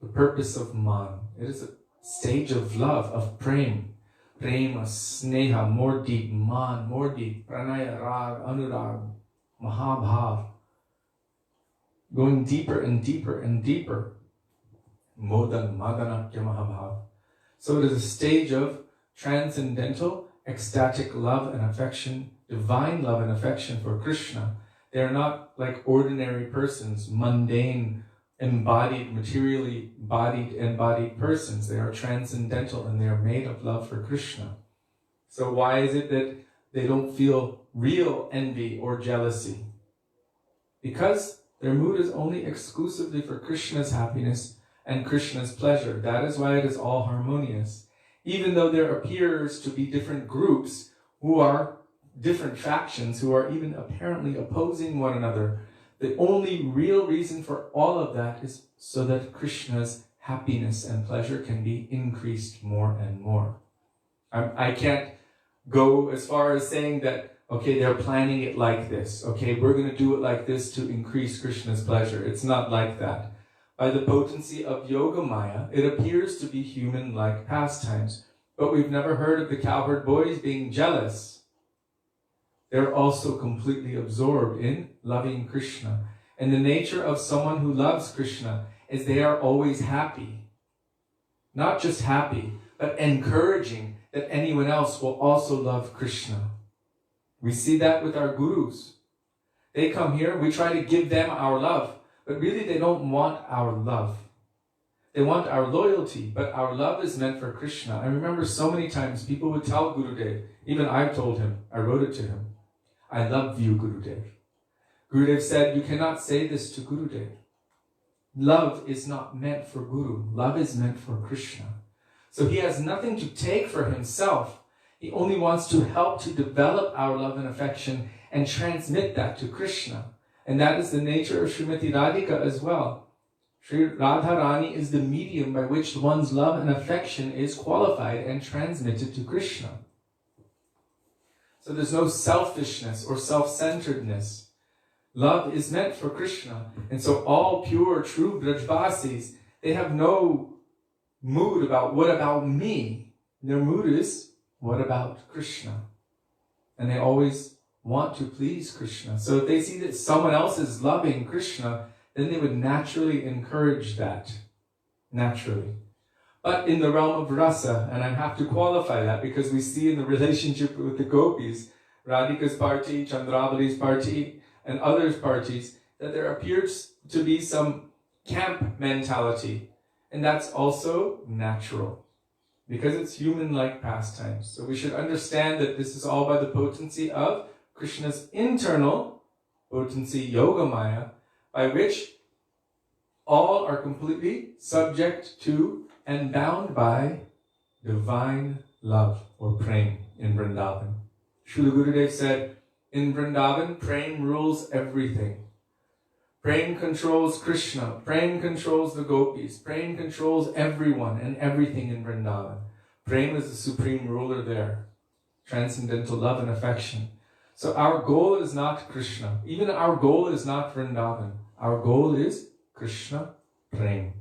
The purpose of man. It is a stage of love, of prem. Prema, sneha, more deep, man, more deep, pranaya, rag, anurag, mahabhav. Going deeper and deeper and deeper. Modan, madanakya, mahabhav. So it is a stage of transcendental, ecstatic love and affection, divine love and affection for Krishna. They are not like ordinary persons, mundane, embodied, materially embodied persons. They are transcendental and they are made of love for Krishna. So why is it that they don't feel real envy or jealousy? Because their mood is only exclusively for Krishna's happiness and Krishna's pleasure. That is why it is all harmonious. Even though there appears to be different groups who are different factions, who are even apparently opposing one another, the only real reason for all of that is so that Krishna's happiness and pleasure can be increased more and more. I can't go as far as saying that, okay, they're planning it like this. Okay, we're going to do it like this to increase Krishna's pleasure. It's not like that. By the potency of Yogamaya, it appears to be human-like pastimes. But we've never heard of the cowherd boys being jealous. They're also completely absorbed in loving Krishna. And the nature of someone who loves Krishna is they are always happy. Not just happy, but encouraging that anyone else will also love Krishna. We see that with our gurus. They come here, we try to give them our love, but really they don't want our love. They want our loyalty, but our love is meant for Krishna. I remember so many times people would tell Gurudev, even I've told him, I wrote it to him, I love you, Gurudev. Gurudev said, you cannot say this to Gurudev. Love is not meant for Guru. Love is meant for Krishna. So he has nothing to take for himself. He only wants to help to develop our love and affection and transmit that to Krishna. And that is the nature of Srimati Radhika as well. Sri Radharani is the medium by which one's love and affection is qualified and transmitted to Krishna. So there's no selfishness or self-centeredness. Love is meant for Krishna. And so all pure, true Brajvasis, they have no mood about what about me. Their mood is what about Krishna. And they always want to please Krishna. So if they see that someone else is loving Krishna, then they would naturally encourage that. Naturally. But in the realm of rasa, and I have to qualify that because we see in the relationship with the gopis, Radhika's party, Chandravali's party, and others' parties, that there appears to be some camp mentality. And that's also natural, because it's human-like pastimes. So we should understand that this is all by the potency of Krishna's internal potency, Yogamaya, by which all are completely subject to and bound by divine love or prem in Vrindavan. Srila Gurudev said, in Vrindavan, prem rules everything. Prem controls Krishna. Prem controls the gopis. Prem controls everyone and everything in Vrindavan. Prem is the supreme ruler there. Transcendental love and affection. So our goal is not Krishna. Even our goal is not Vrindavan. Our goal is Krishna Prem.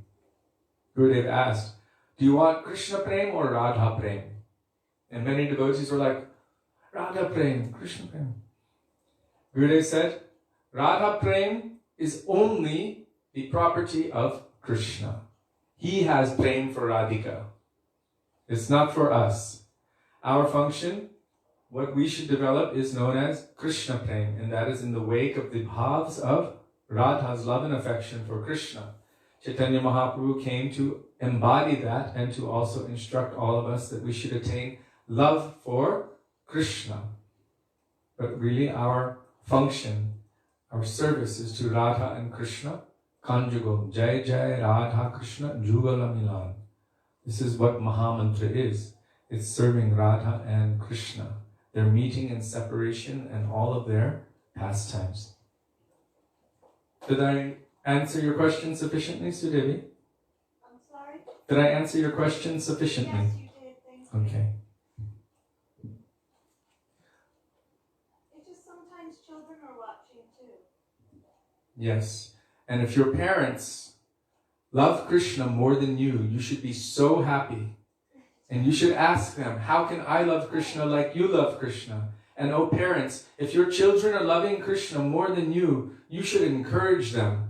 Gurudev asked, do you want Krishna Prem or Radha Prem? And many devotees were like, Radha Prem, Krishna Prem. Gurudev said, Radha Prem is only the property of Krishna. He has Prem for Radhika. It's not for us. Our function, what we should develop, is known as Krishna Prem, and that is in the wake of the bhavs of Radha's love and affection for Krishna. Chaitanya Mahaprabhu came to embody that and to also instruct all of us that we should attain love for Krishna. But really our function, our service is to Radha and Krishna, conjugal. Jai Jai Radha Krishna Jugala Milan. This is what Mahamantra is. It's serving Radha and Krishna, their meeting and separation and all of their pastimes. Did I answer your question sufficiently, Sudevi? I'm sorry? Did I answer your question sufficiently? Yes, you did. Thank you. Okay. It's just sometimes children are watching too. Yes. And if your parents love Krishna more than you should be so happy. And you should ask them, how can I love Krishna like you love Krishna? And oh parents, if your children are loving Krishna more than you should encourage them.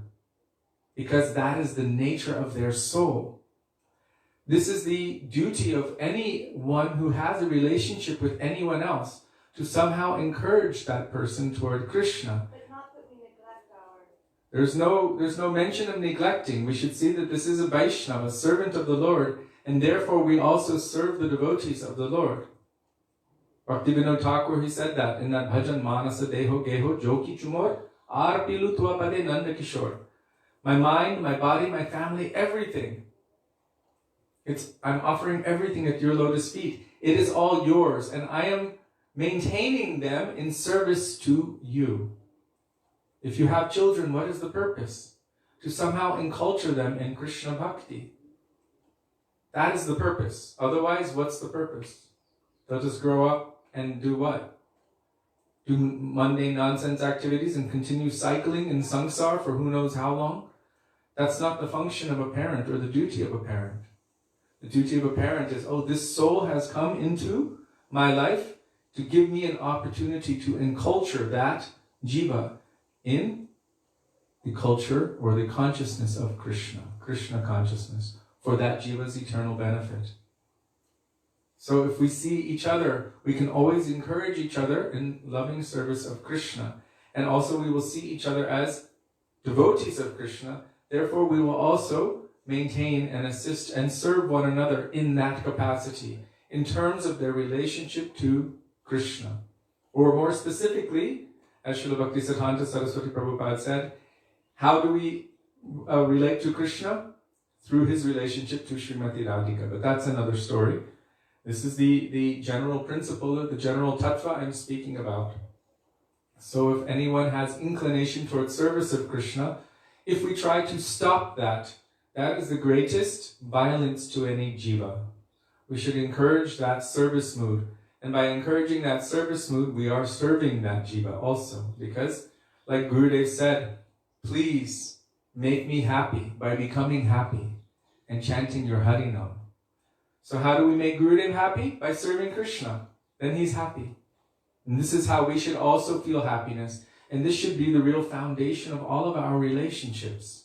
Because that is the nature of their soul. This is the duty of anyone who has a relationship with anyone else, to somehow encourage that person toward Krishna. But not that we neglect There's no mention of neglecting. We should see that this is a Vaishnava, a servant of the Lord, and therefore we also serve the devotees of the Lord. Bhaktivedanta Thakur, he said that in that bhajan, Manasa Deho Geho Joki Chumor Ar Pilu Tua Pade Nanda Kishor. My mind, my body, my family, everything. I'm offering everything at your lotus feet. It is all yours, and I am maintaining them in service to you. If you have children, what is the purpose? To somehow enculture them in Krishna Bhakti. That is the purpose. Otherwise, what's the purpose? They'll just grow up and do what? Do mundane nonsense activities and continue cycling in samsara for who knows how long? That's not the function of a parent or the duty of a parent. The duty of a parent is, this soul has come into my life to give me an opportunity to enculture that jiva in the culture or the consciousness of Krishna consciousness, for that jiva's eternal benefit. So if we see each other, we can always encourage each other in loving service of Krishna. And also we will see each other as devotees of Krishna. Therefore we will also maintain and assist and serve one another in that capacity, in terms of their relationship to Krishna. Or more specifically, as Srila Bhaktisiddhanta Saraswati Prabhupada said, how do we relate to Krishna? Through his relationship to Srimati Radhika. But that's another story. This is the general principle, the general tattva I'm speaking about. So if anyone has inclination towards service of Krishna, if we try to stop that, that is the greatest violence to any jiva. We should encourage that service mood. And by encouraging that service mood, we are serving that jiva also. Because, like Gurudev said, please make me happy by becoming happy and chanting your Harinam. So how do we make Gurudev happy? By serving Krishna. Then he's happy. And this is how we should also feel happiness. And this should be the real foundation of all of our relationships.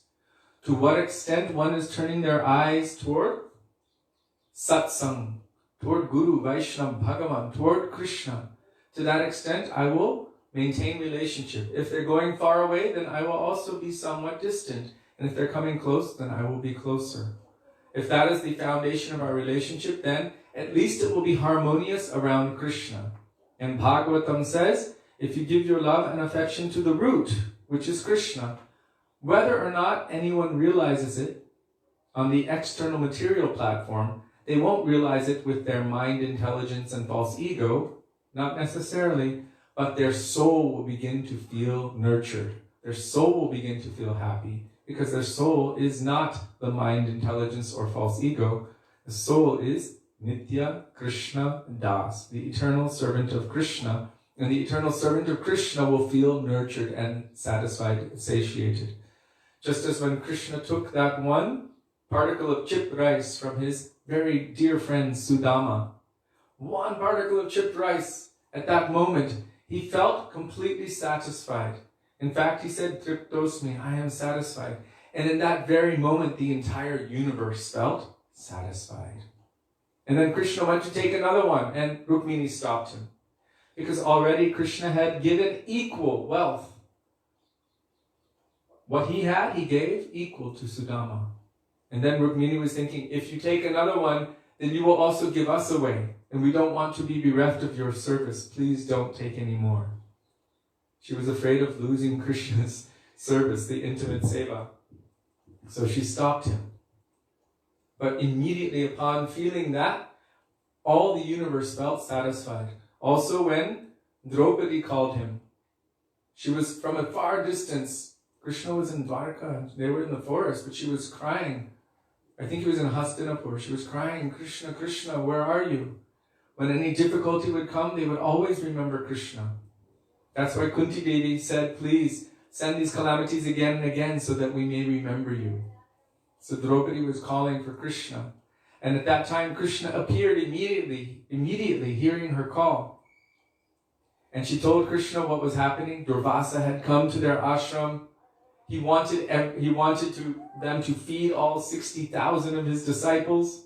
To what extent one is turning their eyes toward satsang, toward Guru, Vaishnava, Bhagavan, toward Krishna. To that extent, I will maintain relationship. If they're going far away, then I will also be somewhat distant. And if they're coming close, then I will be closer. If that is the foundation of our relationship, then at least it will be harmonious around Krishna. And Bhagavatam says, if you give your love and affection to the root, which is Krishna, whether or not anyone realizes it on the external material platform, they won't realize it with their mind, intelligence, and false ego, not necessarily, but their soul will begin to feel nurtured. Their soul will begin to feel happy, because their soul is not the mind, intelligence, or false ego. The soul is Nitya Krishna Das, the eternal servant of Krishna. And the eternal servant of Krishna will feel nurtured and satisfied, satiated. Just as when Krishna took that one particle of chipped rice from his very dear friend Sudama, one particle of chipped rice, at that moment, he felt completely satisfied. In fact, he said, Triptosmi, I am satisfied. And in that very moment, the entire universe felt satisfied. And then Krishna went to take another one, and Rukmini stopped him. Because already Krishna had given equal wealth. What he had, he gave equal to Sudama. And then Rukmini was thinking, if you take another one, then you will also give us away. And we don't want to be bereft of your service. Please don't take any more. She was afraid of losing Krishna's service, the intimate seva. So she stopped him. But immediately upon feeling that, all the universe felt satisfied. Also when Draupadi called him, she was from a far distance. Krishna was in Dwarka, they were in the forest, but she was crying. I think he was in Hastinapur. She was crying, Krishna, Krishna, where are you? When any difficulty would come, they would always remember Krishna. That's why Kunti Devi said, please send these calamities again and again so that we may remember you. So Draupadi was calling for Krishna. And at that time, Krishna appeared immediately hearing her call. And she told Krishna what was happening. Durvasa had come to their ashram. He wanted them to feed all 60,000 of his disciples.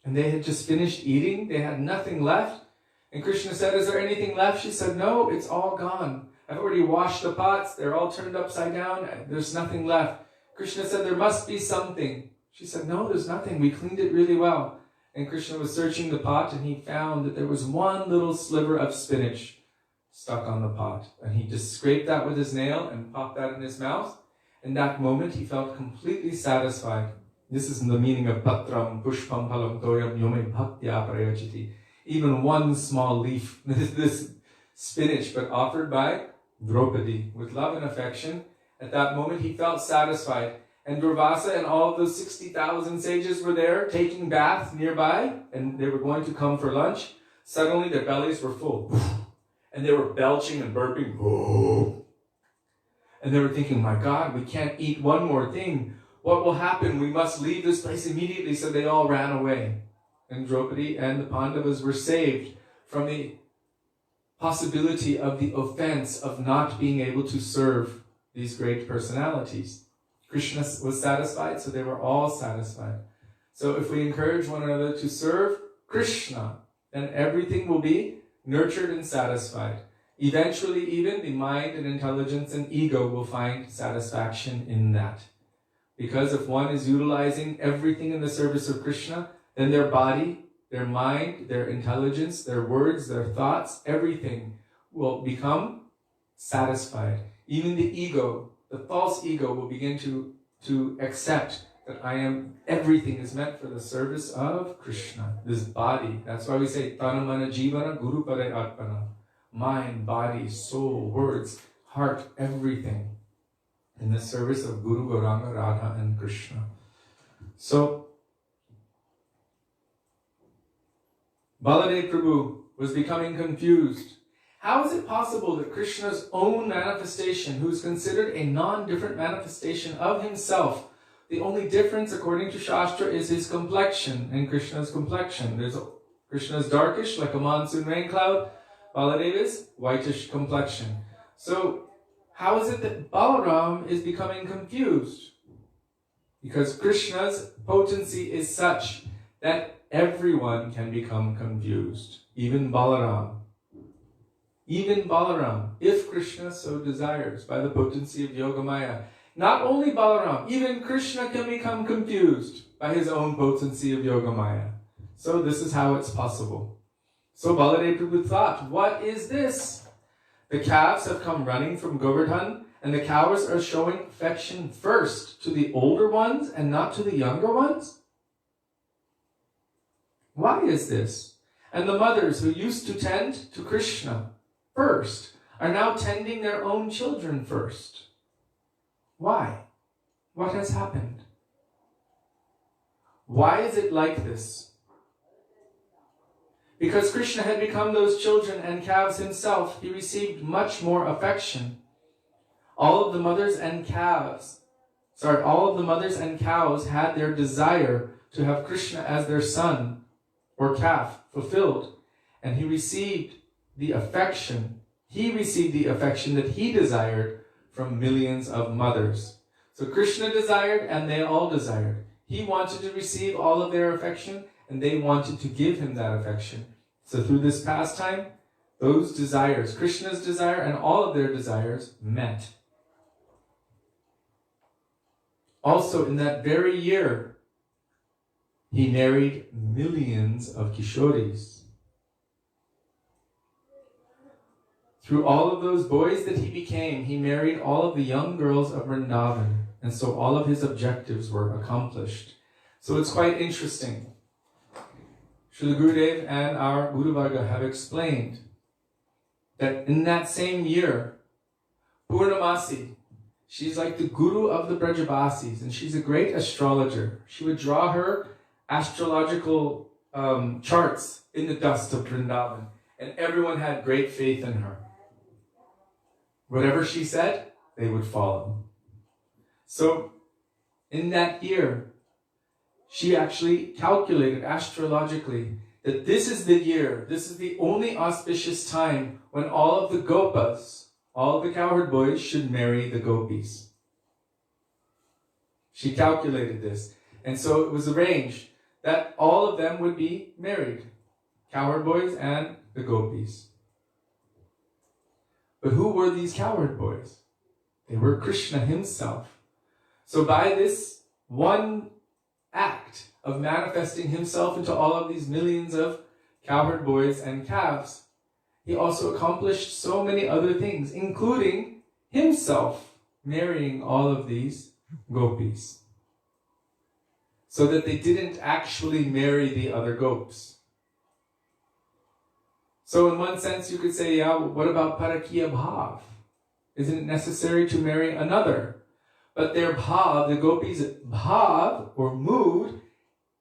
And they had just finished eating. They had nothing left. And Krishna said, is there anything left? She said, no, it's all gone. I've already washed the pots. They're all turned upside down. There's nothing left. Krishna said, there must be something. She said, no, there's nothing. We cleaned it really well. And Krishna was searching the pot and he found that there was one little sliver of spinach stuck on the pot. And he just scraped that with his nail and popped that in his mouth. In that moment, he felt completely satisfied. This is the meaning of patram, pushpam, phalam, toyam, yome, bhaktya prayachiti. Even one small leaf, this spinach, but offered by Draupadi with love and affection. At that moment, he felt satisfied. And Durvasa and all of those 60,000 sages were there taking baths nearby, and they were going to come for lunch. Suddenly, their bellies were full. And they were belching and burping. And they were thinking, my God, we can't eat one more thing. What will happen? We must leave this place immediately. So they all ran away. And Draupadi and the Pandavas were saved from the possibility of the offense of not being able to serve these great personalities. Krishna was satisfied, so they were all satisfied. So if we encourage one another to serve Krishna, then everything will be nurtured and satisfied. Eventually, even the mind and intelligence and ego will find satisfaction in that. Because if one is utilizing everything in the service of Krishna, then their body, their mind, their intelligence, their words, their thoughts, everything will become satisfied. Even the ego, the false ego, will begin to accept that everything is meant for the service of Krishna. This body, that's why we say, Tana Mana Jivana Guru Pare Arpana. Mind, body, soul, words, heart, everything in the service of Guru, Gauranga, Radha, and Krishna. So, Baladev Prabhu was becoming confused. How is it possible that Krishna's own manifestation, who is considered a non-different manifestation of himself, the only difference according to Shastra is his complexion and Krishna's complexion. Krishna's darkish like a monsoon rain cloud. Baladev is whitish complexion. So how is it that Balaram is becoming confused? Because Krishna's potency is such that everyone can become confused. Even Balaram. Even Balaram, if Krishna so desires, by the potency of Yogamaya. Not only Balaram, even Krishna can become confused by his own potency of Yogamaya. So this is how it's possible. So Baladev Prabhu thought, what is this? The calves have come running from Govardhan, and the cows are showing affection first to the older ones and not to the younger ones? Why is this? And the mothers who used to tend to Krishna first are now tending their own children first. Why? What has happened? Why is it like this? Because Krishna had become those children and calves himself, he received much more affection. All of the mothers and cows had their desire to have Krishna as their son or calf fulfilled. And he received the affection that he desired from millions of mothers. So Krishna desired and they all desired. He wanted to receive all of their affection and they wanted to give him that affection. So through this pastime, those desires, Krishna's desire and all of their desires, met. Also in that very year, he married millions of Kishoris. Through all of those boys that he became, he married all of the young girls of Vrindavan. And so all of his objectives were accomplished. So it's quite interesting. Srila Gurudev and our Guru Varga have explained that in that same year, Purnamasi, she's like the guru of the Brajavasis, and she's a great astrologer. She would draw her astrological charts in the dust of Vrindavan, and everyone had great faith in her. Whatever she said, they would follow. So, in that year, she actually calculated astrologically that this is the year, this is the only auspicious time when all of the gopas, all of the cowherd boys should marry the gopis. She calculated this. And so it was arranged that all of them would be married, cowherd boys and the gopis. But who were these cowherd boys? They were Krishna himself. So by this one act of manifesting himself into all of these millions of cowherd boys and calves, he also accomplished so many other things, including himself marrying all of these gopis, so that they didn't actually marry the other gopis. So in one sense you could say, yeah, well, what about parakiya bhav? Isn't it necessary to marry another? But their bhav, the gopis' bhav or mood,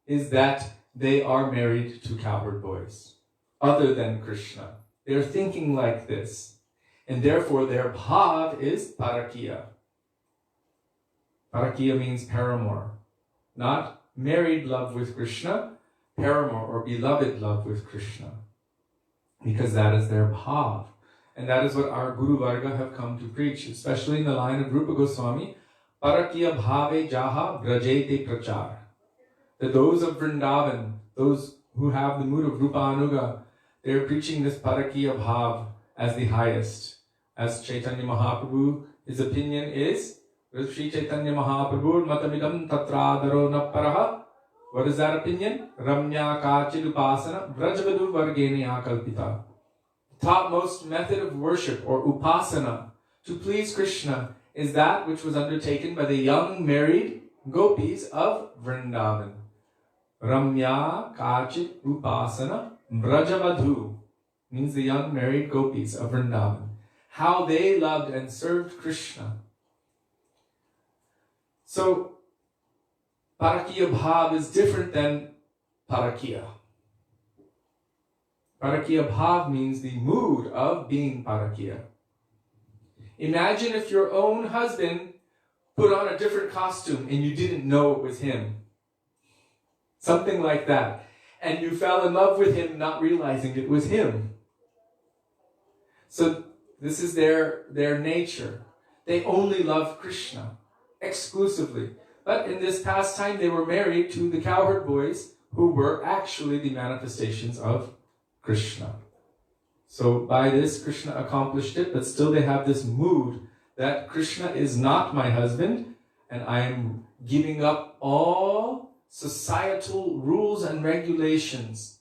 is that they are married to cowherd boys, other than Krishna. They're thinking like this. And therefore their bhav is parakiya. Parakiya means paramour. Not married love with Krishna, paramour or beloved love with Krishna. Because that is their bhav. And that is what our Guru Varga have come to preach, especially in the line of Rupa Goswami, Parakiya bhave jaha brajete prachar. That those of Vrindavan, those who have the mood of Rupa Anuga, they are preaching this Parakiya bhav as the highest. As Chaitanya Mahaprabhu, his opinion is, Sri Chaitanya Mahaprabhu matamidam tatradaro napparaha. What is that opinion? Ramya kachil upasana vrajavadu vargene akalpita. The topmost method of worship or upasana to please Krishna is that which was undertaken by the young married gopis of Vrindavan. Ramya kachit upasana vrajavadhu means the young married gopis of Vrindavan. How they loved and served Krishna. So, Parakiya bhav is different than Parakiya. Parakiya bhav means the mood of being Parakiya. Imagine if your own husband put on a different costume and you didn't know it was him. Something like that. And you fell in love with him not realizing it was him. So this is their nature. They only love Krishna exclusively. But in this pastime, they were married to the cowherd boys who were actually the manifestations of Krishna. So by this, Krishna accomplished it, but still they have this mood that Krishna is not my husband, and I am giving up all societal rules and regulations,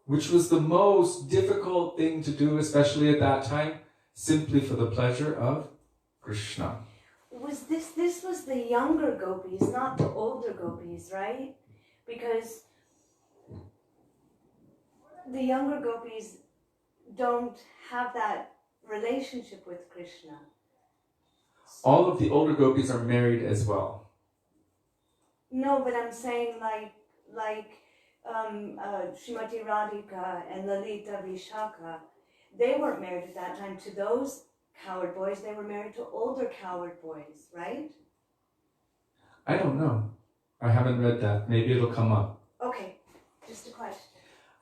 which was the most difficult thing to do, especially at that time, simply for the pleasure of Krishna. This was the younger gopis, not the older gopis, right? Because the younger gopis don't have that relationship with Krishna. All of the older gopis are married as well. No, but I'm saying like Srimati Radhika and Lalita Vishaka, they weren't married at that time to those cowherd boys. They were married to older cowherd boys, right? I don't know. I haven't read that. Maybe it'll come up. Okay, just a question.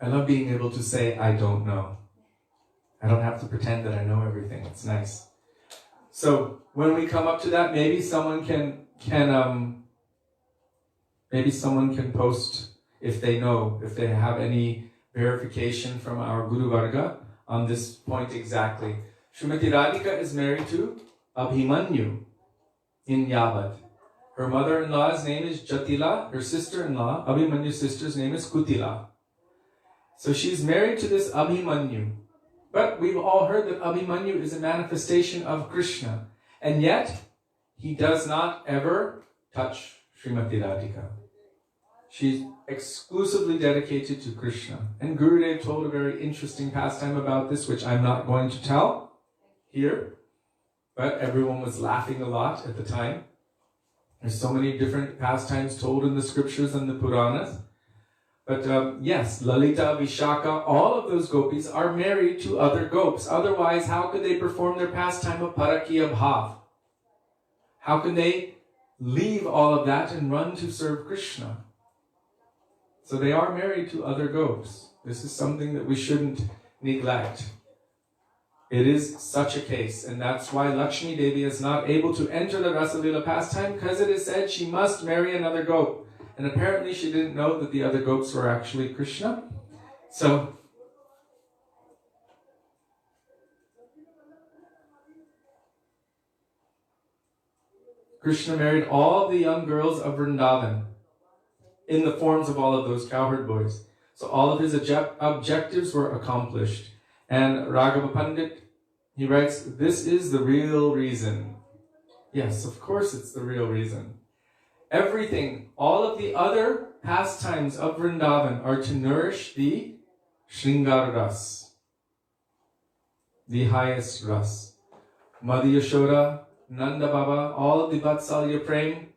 I love being able to say I don't know. I don't have to pretend that I know everything. It's nice. So when we come up to that, maybe someone can post if they know, if they have any verification from our Guru Varga on this point exactly. Srimati Radhika is married to Abhimanyu in Yavad. Her mother-in-law's name is Jatila. Her sister-in-law, Abhimanyu's sister's name is Kutila. So she's married to this Abhimanyu. But we've all heard that Abhimanyu is a manifestation of Krishna. And yet, he does not ever touch Srimati Radhika. She's exclusively dedicated to Krishna. And Gurudev told a very interesting pastime about this, which I'm not going to tell here. But everyone was laughing a lot at the time. There's so many different pastimes told in the scriptures and the Puranas. But yes, Lalita, Vishaka, all of those gopis are married to other gopis. Otherwise, how could they perform their pastime of Parakiya Bhav? How can they leave all of that and run to serve Krishna? So they are married to other gopis. This is something that we shouldn't neglect. It is such a case, and that's why Lakshmi Devi is not able to enter the Rasalila pastime, because it is said she must marry another gop. And apparently she didn't know that the other gopis were actually Krishna. So, Krishna married all the young girls of Vrindavan in the forms of all of those cowherd boys. So all of his objectives were accomplished. And Raghava Pandit, he writes, this is the real reason. Yes, of course it's the real reason. Everything, all of the other pastimes of Vrindavan are to nourish the Shringar Ras, the highest Ras. Madhya Yashoda, Nanda Baba, all of the Vatsalya Prem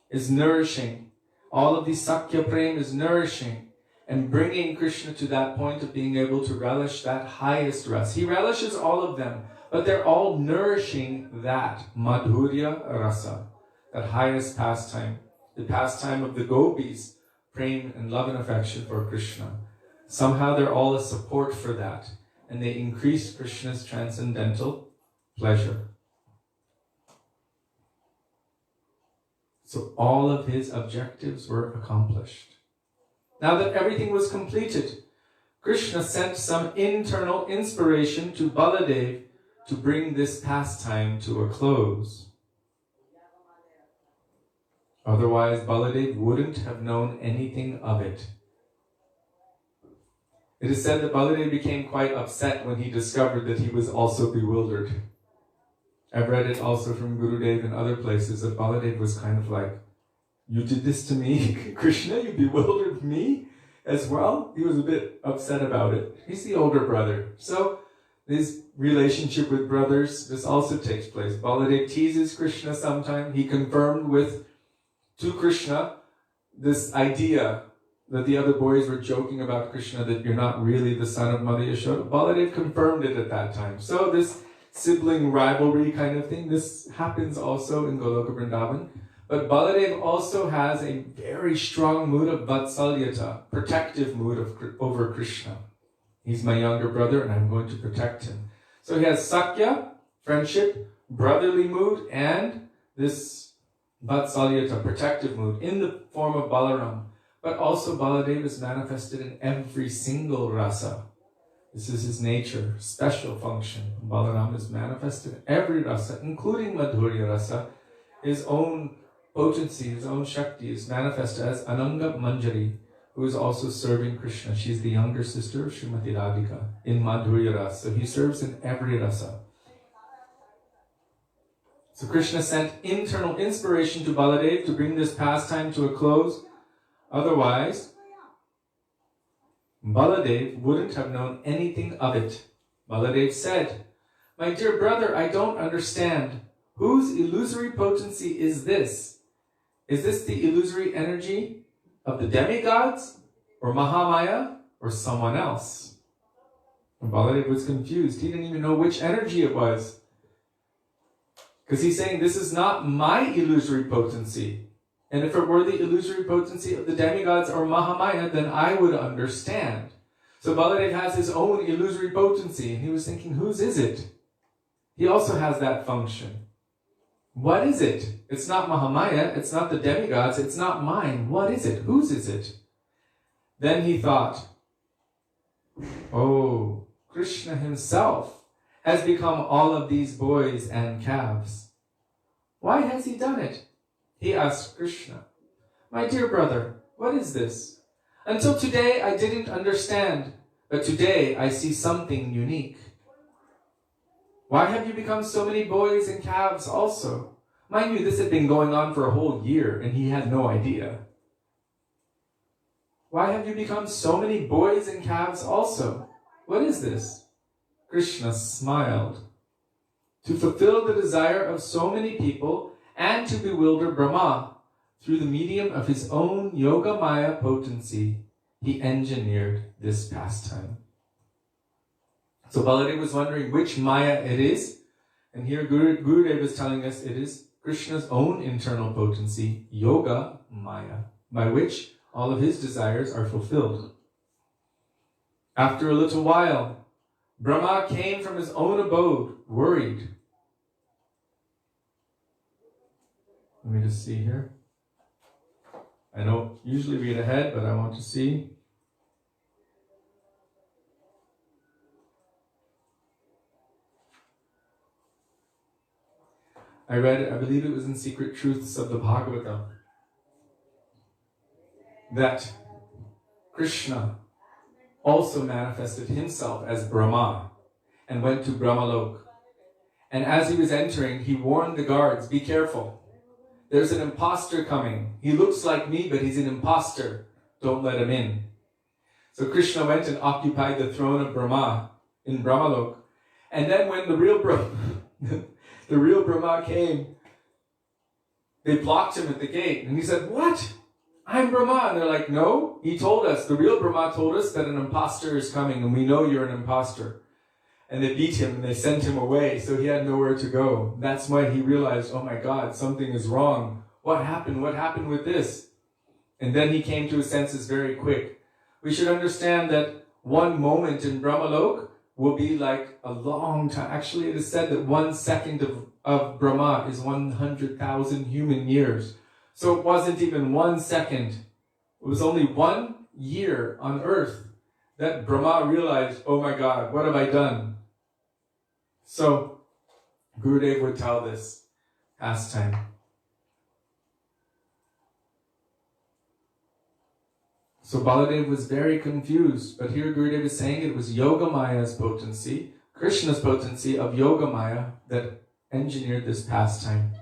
is nourishing. All of the Sakya Prem is nourishing and bringing Krishna to that point of being able to relish that highest Ras. He relishes all of them, but they're all nourishing that Madhurya Rasa, that highest pastime, the pastime of the gopis, prem and love and affection for Krishna. Somehow they're all a support for that, and they increase Krishna's transcendental pleasure. So all of his objectives were accomplished. Now that everything was completed, Krishna sent some internal inspiration to Baladev to bring this pastime to a close. Otherwise, Baladev wouldn't have known anything of it. It is said that Baladev became quite upset when he discovered that he was also bewildered. I've read it also from Gurudev and other places that Baladev was kind of like, you did this to me, Krishna, you bewildered me as well? He was a bit upset about it. He's the older brother. So, this relationship with brothers, this also takes place. Baladev teases Krishna sometime. He confirmed to Krishna this idea that the other boys were joking about Krishna, that you're not really the son of Mother Yashoda. Baladev confirmed it at that time. So this sibling rivalry kind of thing, this happens also in Goloka Vrindavan. But Baladev also has a very strong mood of vatsalyata, protective mood over Krishna. He's my younger brother and I'm going to protect him. So he has sakya, friendship, brotherly mood, and this vatsalyata, protective mood, in the form of Balaram. But also Baladev is manifested in every single rasa. This is his nature, special function. Balaram is manifested in every rasa, including Madhurya rasa. His own potency, his own Shakti is manifested as Ananga Manjari, who is also serving Krishna. She's the younger sister of Srimati Radhika in Madhurya rasa. So he serves in every rasa. So Krishna sent internal inspiration to Baladev to bring this pastime to a close. Otherwise, Baladev wouldn't have known anything of it. Baladev said, my dear brother, I don't understand. Whose illusory potency is this? Is this the illusory energy of the demigods, or Mahamaya, or someone else? And Baladev was confused. He didn't even know which energy it was. Because he's saying, this is not my illusory potency. And if it were the illusory potency of the demigods or Mahamaya, then I would understand. So Baladev has his own illusory potency, and he was thinking, whose is it? He also has that function. What is it? It's not Mahamaya, it's not the demigods, it's not mine. What is it? Whose is it? Then he thought, oh, Krishna himself has become all of these boys and calves. Why has he done it? He asked Krishna, my dear brother, what is this? Until today I didn't understand, but today I see something unique. Why have you become so many boys and calves also? Mind you, this had been going on for a whole year and he had no idea. Why have you become so many boys and calves also? What is this? Krishna smiled. To fulfill the desire of so many people and to bewilder Brahma, through the medium of his own Yoga Maya potency, he engineered this pastime. So Baladev was wondering which Maya it is, and here Gurudev is telling us it is Krishna's own internal potency, Yoga Maya, by which all of his desires are fulfilled. After a little while, Brahma came from his own abode, worried. Let me just see here. I don't usually read ahead, but I want to see. I read it, I believe it was in Secret Truths of the Bhagavatam, that Krishna also manifested himself as Brahma and went to Brahmalok. And as he was entering, he warned the guards, be careful. There's an imposter coming. He looks like me, but he's an imposter. Don't let him in. So Krishna went and occupied the throne of Brahma in Brahmalok. And then when the real Brahma came, they blocked him at the gate. And he said, what? I'm Brahma. And they're like, no, he told us, the real Brahma told us that an imposter is coming and we know you're an imposter. And they beat him and they sent him away, so he had nowhere to go. That's why he realized, oh my God, something is wrong. What happened? What happened with this? And then he came to his senses very quick. We should understand that one moment in Brahmalok will be like a long time. Actually, it is said that 1 second of Brahma is 100,000 human years. So it wasn't even 1 second. It was only 1 year on earth that Brahma realized, oh my God, what have I done? So, Gurudev would tell this pastime. So Baladev was very confused, but here Gurudev is saying it was Yogamaya's potency, Krishna's potency of Yogamaya that engineered this pastime.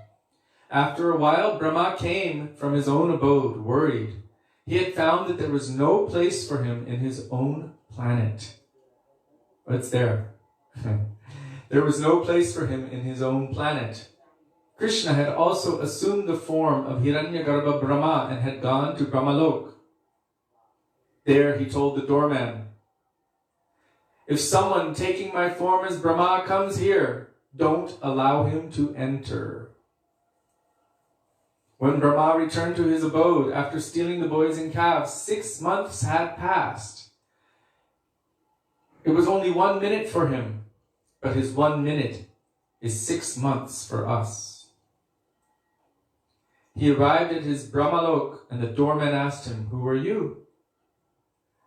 After a while, Brahma came from his own abode, worried. He had found that there was no place for him in his own planet. But it's there. There was no place for him in his own planet. Krishna had also assumed the form of Hiranyagarbha Brahma and had gone to Brahmalok. There he told the doorman, if someone taking my form as Brahma comes here, don't allow him to enter. When Brahma returned to his abode after stealing the boys and calves, 6 months had passed. It was only 1 minute for him, but his 1 minute is 6 months for us. He arrived at his Brahmalok, and the doorman asked him, who are you?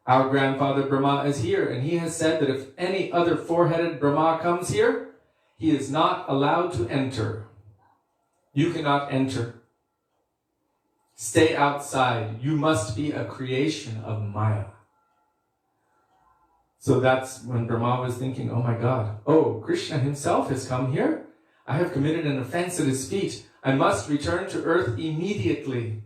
Our grandfather Brahma is here, and he has said that if any other four-headed Brahma comes here, he is not allowed to enter. You cannot enter. Stay outside. You must be a creation of Maya. So that's when Brahma was thinking, oh my God, oh, Krishna himself has come here. I have committed an offense at his feet. I must return to earth immediately.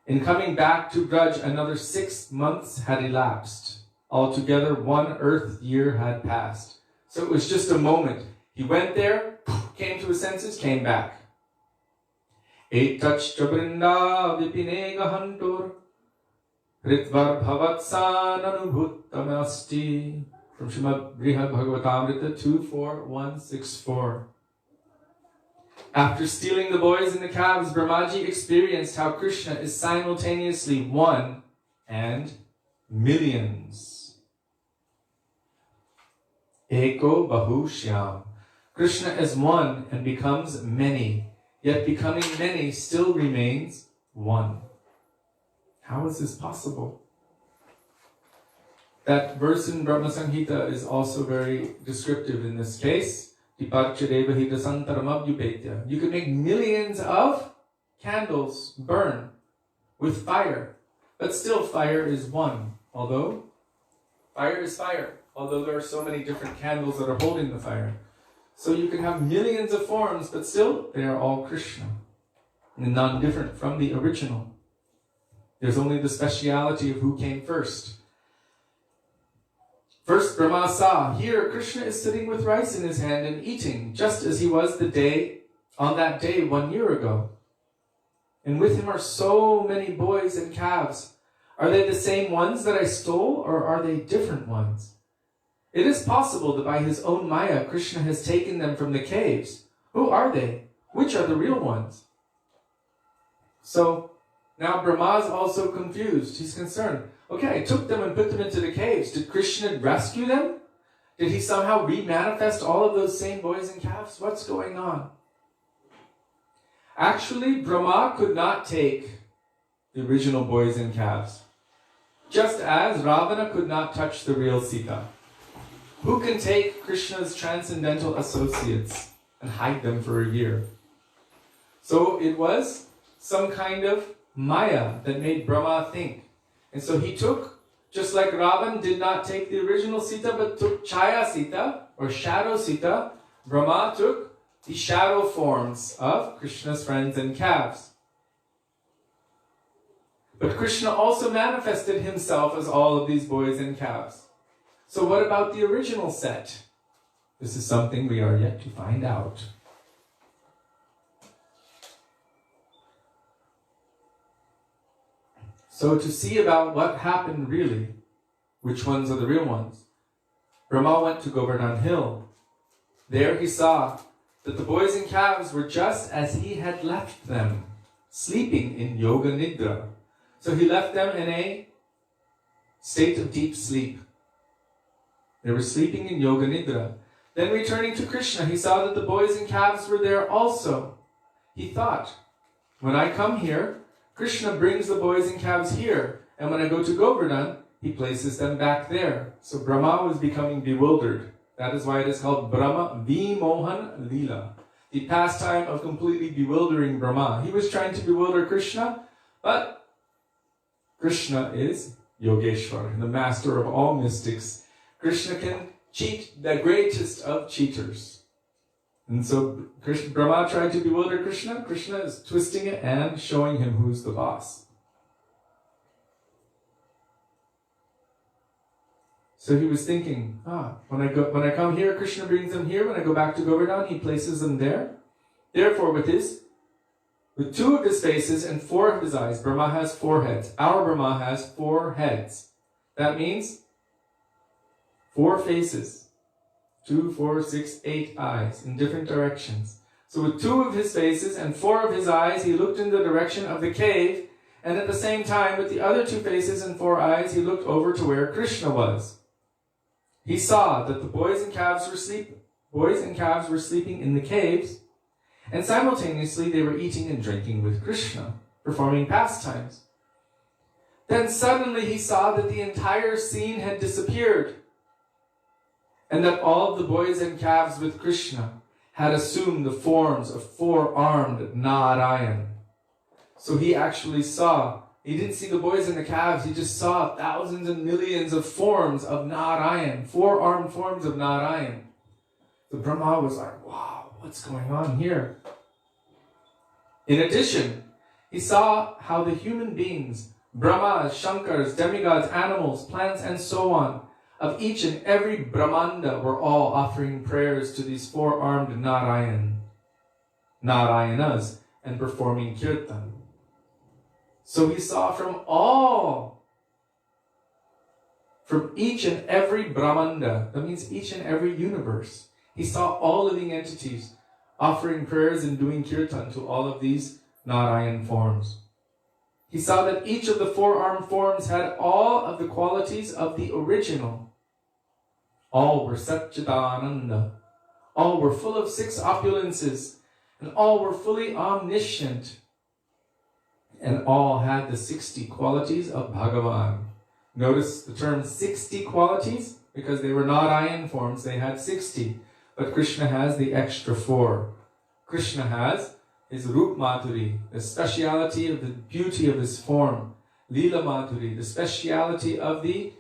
In coming back to Braj, another 6 months had elapsed. Altogether, 1 earth year had passed. So it was just a moment. He went there, came to his senses, came back. Etach chabrinda vipine gahantur ritvar bhavatsan anubhuttamasti. From Srimad Brihad Bhagavatamrita 24164. After stealing the boys and the calves, Brahmaji experienced how Krishna is simultaneously one and millions. Eko bahu shyam. Krishna is one and becomes many, yet becoming many still remains one. How is this possible? That verse in Brahma Samhita is also very descriptive in this case. You can make millions of candles burn with fire, but still fire is one. Although fire is fire, although there are so many different candles that are holding the fire. So you can have millions of forms, but still they are all Krishna, and non-different from the original. There's only the speciality of who came first. First Brahma saw, here Krishna is sitting with rice in his hand and eating, just as he was on that day 1 year ago. And with him are so many boys and calves. Are they the same ones that I stole, or are they different ones? It is possible that by his own Maya, Krishna has taken them from the caves. Who are they? Which are the real ones? So now Brahma is also confused. He's concerned. Okay, I took them and put them into the caves. Did Krishna rescue them? Did he somehow re-manifest all of those same boys and calves? What's going on? Actually, Brahma could not take the original boys and calves. Just as Ravana could not touch the real Sita. Who can take Krishna's transcendental associates? and hide them for a year. So it was some kind of maya that made Brahma think. And so he took, just like Ravan did not take the original Sita but took Chaya Sita or shadow Sita, Brahma took the shadow forms of Krishna's friends and calves. But Krishna also manifested himself as all of these boys and calves. So what about the original set? This is something we are yet to find out. So to see about what happened really, which ones are the real ones, Brahma went to Govardhan Hill. There he saw that the boys and calves were just as he had left them, sleeping in Yoga Nidra. So he left them in a state of deep sleep. They were sleeping in Yoga Nidra. Then returning to Krishna, he saw that the boys and calves were there also. He thought, when I come here, Krishna brings the boys and calves here, and when I go to Govardhan, he places them back there. So Brahma was becoming bewildered. That is why it is called Brahma Vimohan Leela, the pastime of completely bewildering Brahma. He was trying to bewilder Krishna, but Krishna is Yogeshwar, the master of all mystics. Krishna can cheat the greatest of cheaters. And so Brahma tried to bewilder Krishna. Krishna is twisting it and showing him who's the boss. So he was thinking, when I come here, Krishna brings them here. When I go back to Govardhan, he places them there. Therefore, with two of his faces and four of his eyes, Brahma has 4 heads. Our Brahma has 4 heads. That means 4 faces. 2, 4, 6, 8 eyes in different directions. So with 2 of his faces and 4 of his eyes, he looked in the direction of the cave, and at the same time, with the other 2 faces and 4 eyes, he looked over to where Krishna was. He saw that the boys and calves were sleeping in the caves, and simultaneously they were eating and drinking with Krishna, performing pastimes. Then suddenly he saw that the entire scene had disappeared, and that all of the boys and calves with Krishna had assumed the forms of 4-armed Narayan. So he actually saw, he didn't see the boys and the calves, he just saw thousands and millions of forms of Narayan, 4-armed forms of Narayan. So Brahma was like, wow, what's going on here? In addition, he saw how the human beings, Brahmas, Shankars, demigods, animals, plants, and so on, of each and every Brahmanda were all offering prayers to these 4-armed Narayanas and performing kirtan. So he saw from each and every Brahmanda, that means each and every universe, he saw all living entities offering prayers and doing kirtan to all of these Narayan forms. He saw that each of the 4-armed forms had all of the qualities of the original. All were Satchidananda. All were full of 6 opulences. And all were fully omniscient. And all had the 60 qualities of Bhagavan. Notice the term 60 qualities, because they were Narayan forms, they had 60. But Krishna has the extra 4. Krishna has his Rup Madhuri, the speciality of the beauty of his form. Leela Madhuri, the speciality of the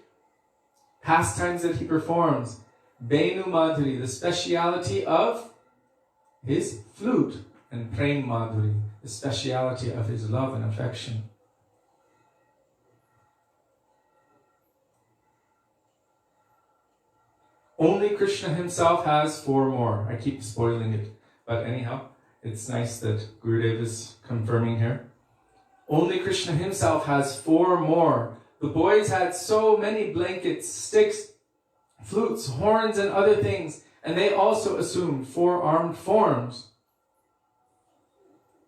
pastimes that he performs. Venu Madhuri, the speciality of his flute. And Prem Madhuri, the speciality of his love and affection. Only Krishna himself has 4 more. I keep spoiling it. But anyhow, it's nice that Gurudev is confirming here. Only Krishna himself has 4 more. The boys had so many blankets, sticks, flutes, horns, and other things, and they also assumed 4-armed forms.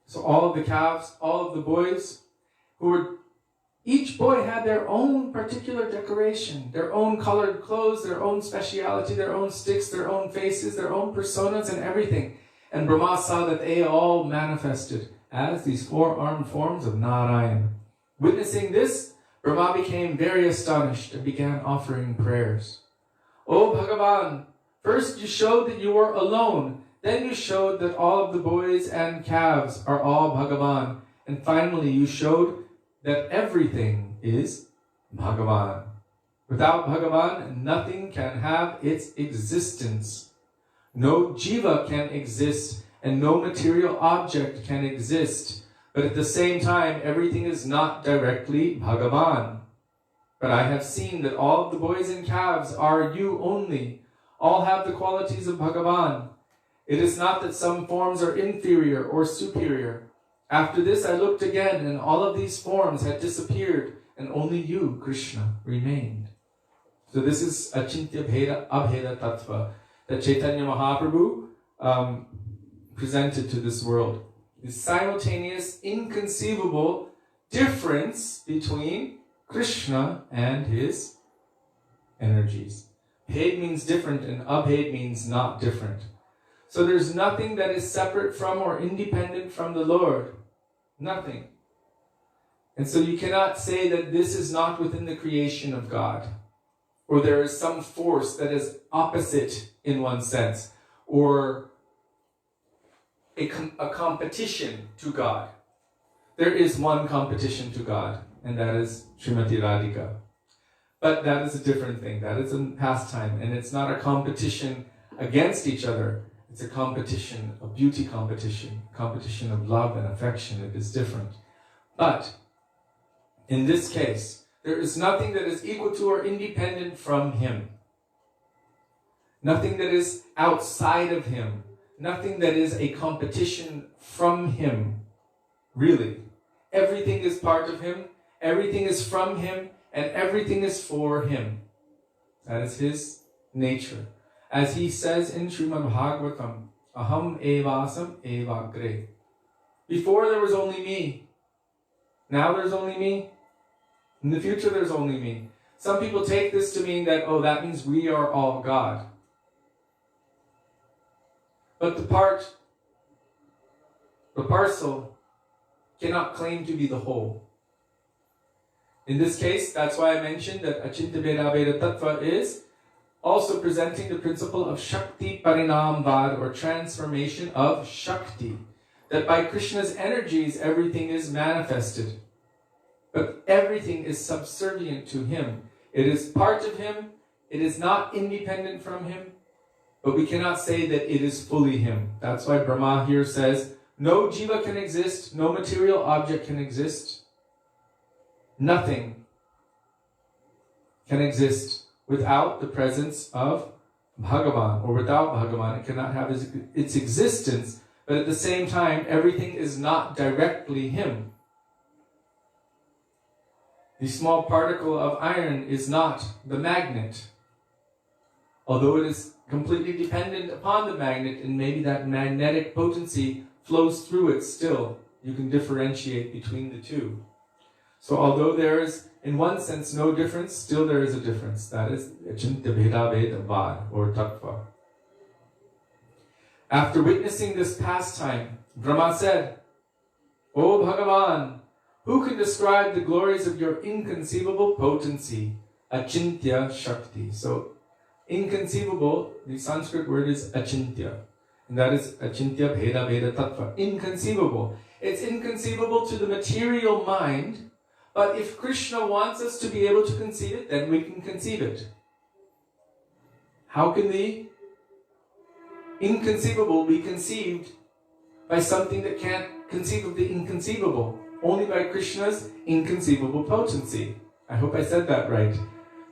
So all of the calves, all of the boys, each boy had their own particular decoration, their own colored clothes, their own speciality, their own sticks, their own faces, their own personas, and everything. And Brahma saw that they all manifested as these 4-armed forms of Narayan. Witnessing this, Brahma became very astonished and began offering prayers. O Bhagavan, first you showed that you were alone, Then you showed that all of the boys and calves are all Bhagavan. And finally, you showed that everything is Bhagavan. Without Bhagavan, nothing can have its existence. No jiva can exist, and no material object can exist. But at the same time, everything is not directly Bhagavan. But I have seen that all of the boys and calves are you only. All have the qualities of Bhagavan. It is not that some forms are inferior or superior. After this I looked again, and all of these forms had disappeared, and only you, Krishna, remained. So this is Achintya Bheda Abheda Tattva that Chaitanya Mahaprabhu presented to this world. The simultaneous, inconceivable difference between Krishna and his energies. Bhed means different, and abhed means not different. So there's nothing that is separate from or independent from the Lord. Nothing. And so you cannot say that this is not within the creation of God, or there is some force that is opposite in one sense, or a competition to God. There is one competition to God, and that is Srimati Radhika. But that is a different thing. That is a pastime, and it's not a competition against each other. It's a competition, a beauty competition of love and affection. It is different. But in this case, there is nothing that is equal to or independent from him. Nothing that is outside of him. Nothing that is a competition from him. Really. Everything is part of him. Everything is from him. And everything is for him. That is his nature. As he says in Srimad Bhagavatam, Aham evasam evagre. Before there was only me. Now there's only me. In the future there's only me. Some people take this to mean that, oh, that means we are all God. But the parcel cannot claim to be the whole. In this case, that's why I mentioned that Achintya Bheda Abheda Tattva is also presenting the principle of Shakti Parinamvad, or transformation of Shakti. That by Krishna's energies, everything is manifested. But everything is subservient to him. It is part of him. It is not independent from him. But we cannot say that it is fully him. That's why Brahma here says, no jiva can exist, no material object can exist. Nothing can exist without the presence of Bhagavan, or without Bhagavan. It cannot have its existence, but at the same time, everything is not directly him. The small particle of iron is not the magnet, although it is completely dependent upon the magnet, and maybe that magnetic potency flows through it still. You can differentiate between the two. So although there is, in one sense, no difference, still there is a difference. That is Achintya Bheda Abheda Vad, or Tattva. After witnessing this pastime, Brahma said, O Bhagavan, who can describe the glories of your inconceivable potency, Achintya Shakti? So, inconceivable, the Sanskrit word is Achintya. And that is Achintya Bheda Abheda Tattva. Inconceivable. It's inconceivable to the material mind. But if Krishna wants us to be able to conceive it, then we can conceive it. How can the inconceivable be conceived by something that can't conceive of the inconceivable? Only by Krishna's inconceivable potency. I hope I said that right.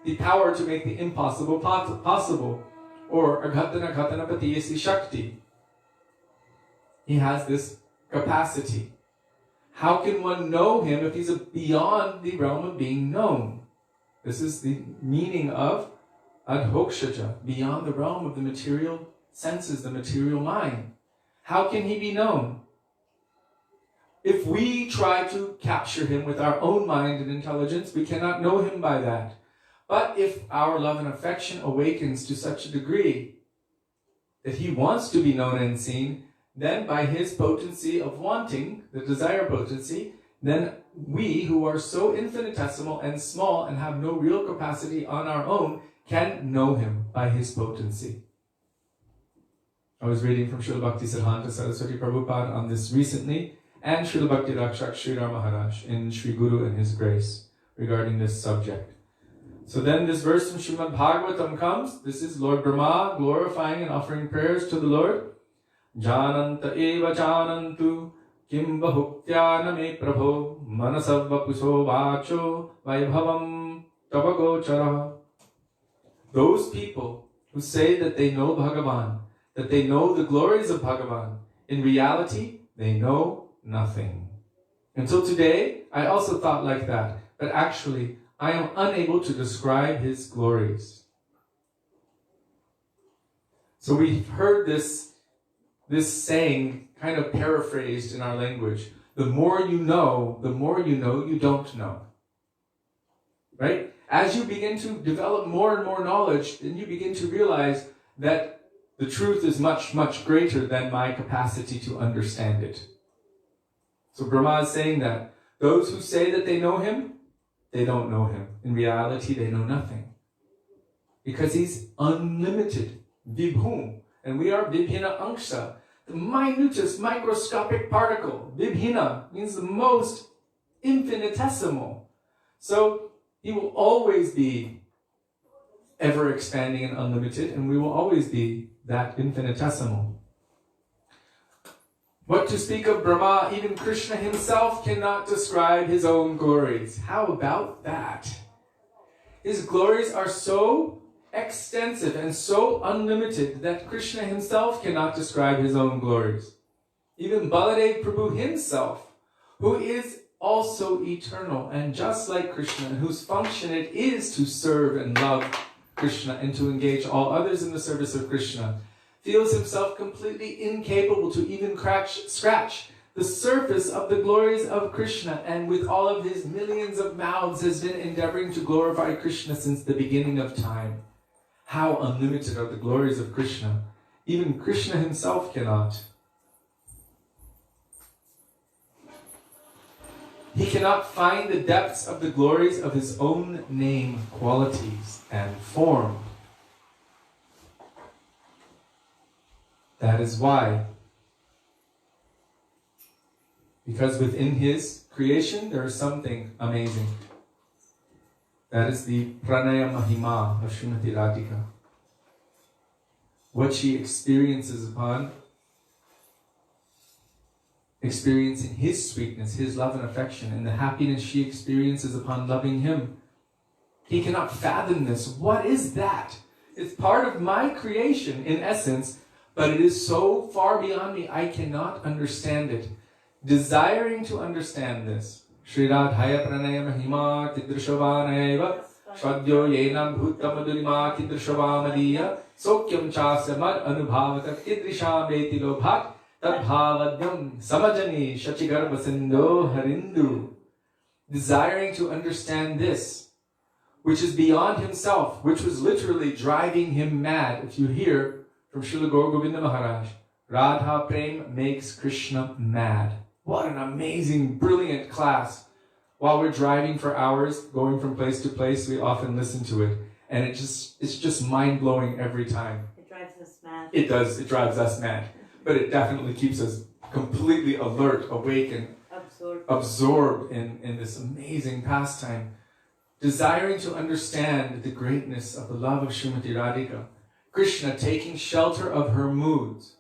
The power to make the impossible possible. Or Aghatana Ghatana Patiyasi Shakti. He has this capacity. How can one know him if he's beyond the realm of being known? This is the meaning of adhokshaja, beyond the realm of the material senses, the material mind. How can he be known? If we try to capture him with our own mind and intelligence, we cannot know him by that. But if our love and affection awakens to such a degree that he wants to be known and seen, then by his potency of wanting, the desire potency, then we who are so infinitesimal and small and have no real capacity on our own can know him by his potency. I was reading from Srila Bhakti Siddhanta Saraswati Prabhupada on this recently, and Srila Bhakti Rakshak Sridhar Maharaj in Sri Guru and His Grace regarding this subject. So then this verse from Srimad Bhagavatam comes. This is Lord Brahma glorifying and offering prayers to the Lord. Jananta eva janantu kim bahuktya me prabho manasavva puso vacho vaibhavam tavagochara. Those people who say that they know Bhagavan, that they know the glories of Bhagavan, in reality, they know nothing. Until today, I also thought like that, but actually, I am unable to describe His glories. So we've heard this saying kind of paraphrased in our language. The more you know you don't know. Right? As you begin to develop more and more knowledge, then you begin to realize that the truth is much, much greater than my capacity to understand it. So Brahma is saying that those who say that they know Him, they don't know Him. In reality, they know nothing. Because He's unlimited. Vibhum. And we are Vibhina Angsha. The minutest microscopic particle. Vibhina means the most infinitesimal. So He will always be ever expanding and unlimited, and we will always be that infinitesimal. What to speak of Brahma, even Krishna Himself cannot describe His own glories. How about that? His glories are so extensive and so unlimited that Krishna Himself cannot describe His own glories. Even Baladev Prabhu Himself, who is also eternal and just like Krishna, and whose function it is to serve and love Krishna and to engage all others in the service of Krishna, feels himself completely incapable to even scratch the surface of the glories of Krishna, and with all of his millions of mouths has been endeavoring to glorify Krishna since the beginning of time. How unlimited are the glories of Krishna? Even Krishna Himself cannot. He cannot find the depths of the glories of His own name, qualities, and form. That is why. Because within His creation, there is something amazing. That is the Pranaya Mahima of Srimati Radhika. What she experiences upon experiencing His sweetness, His love and affection, and the happiness she experiences upon loving Him. He cannot fathom this. What is that? It's part of my creation in essence, but it is so far beyond me, I cannot understand it. Desiring to understand this, Shri Radhaya Pranaya Mahima Tidrishavanaiva Shvadyo Yenam Bhutta Madhurima Tidrishavamadiya Sokyam Chasya Mad Anubhavata Tidrisha Beti Lobhat Tadbhavadyam Samajani Shachigarva Sindho Harindu. Desiring to understand this, which is beyond himself, which was literally driving him mad. If you hear from Srila Gaur Govinda Maharaj, Radha Prem makes Krishna mad. What an amazing, brilliant class. While we're driving for hours, going from place to place, we often listen to it. And it's just mind-blowing every time. It drives us mad. It does, it drives us mad. But it definitely keeps us completely alert, awake, and absorbed in this amazing pastime. Desiring to understand the greatness of the love of Srimati Radhika. Krishna taking shelter of her moods,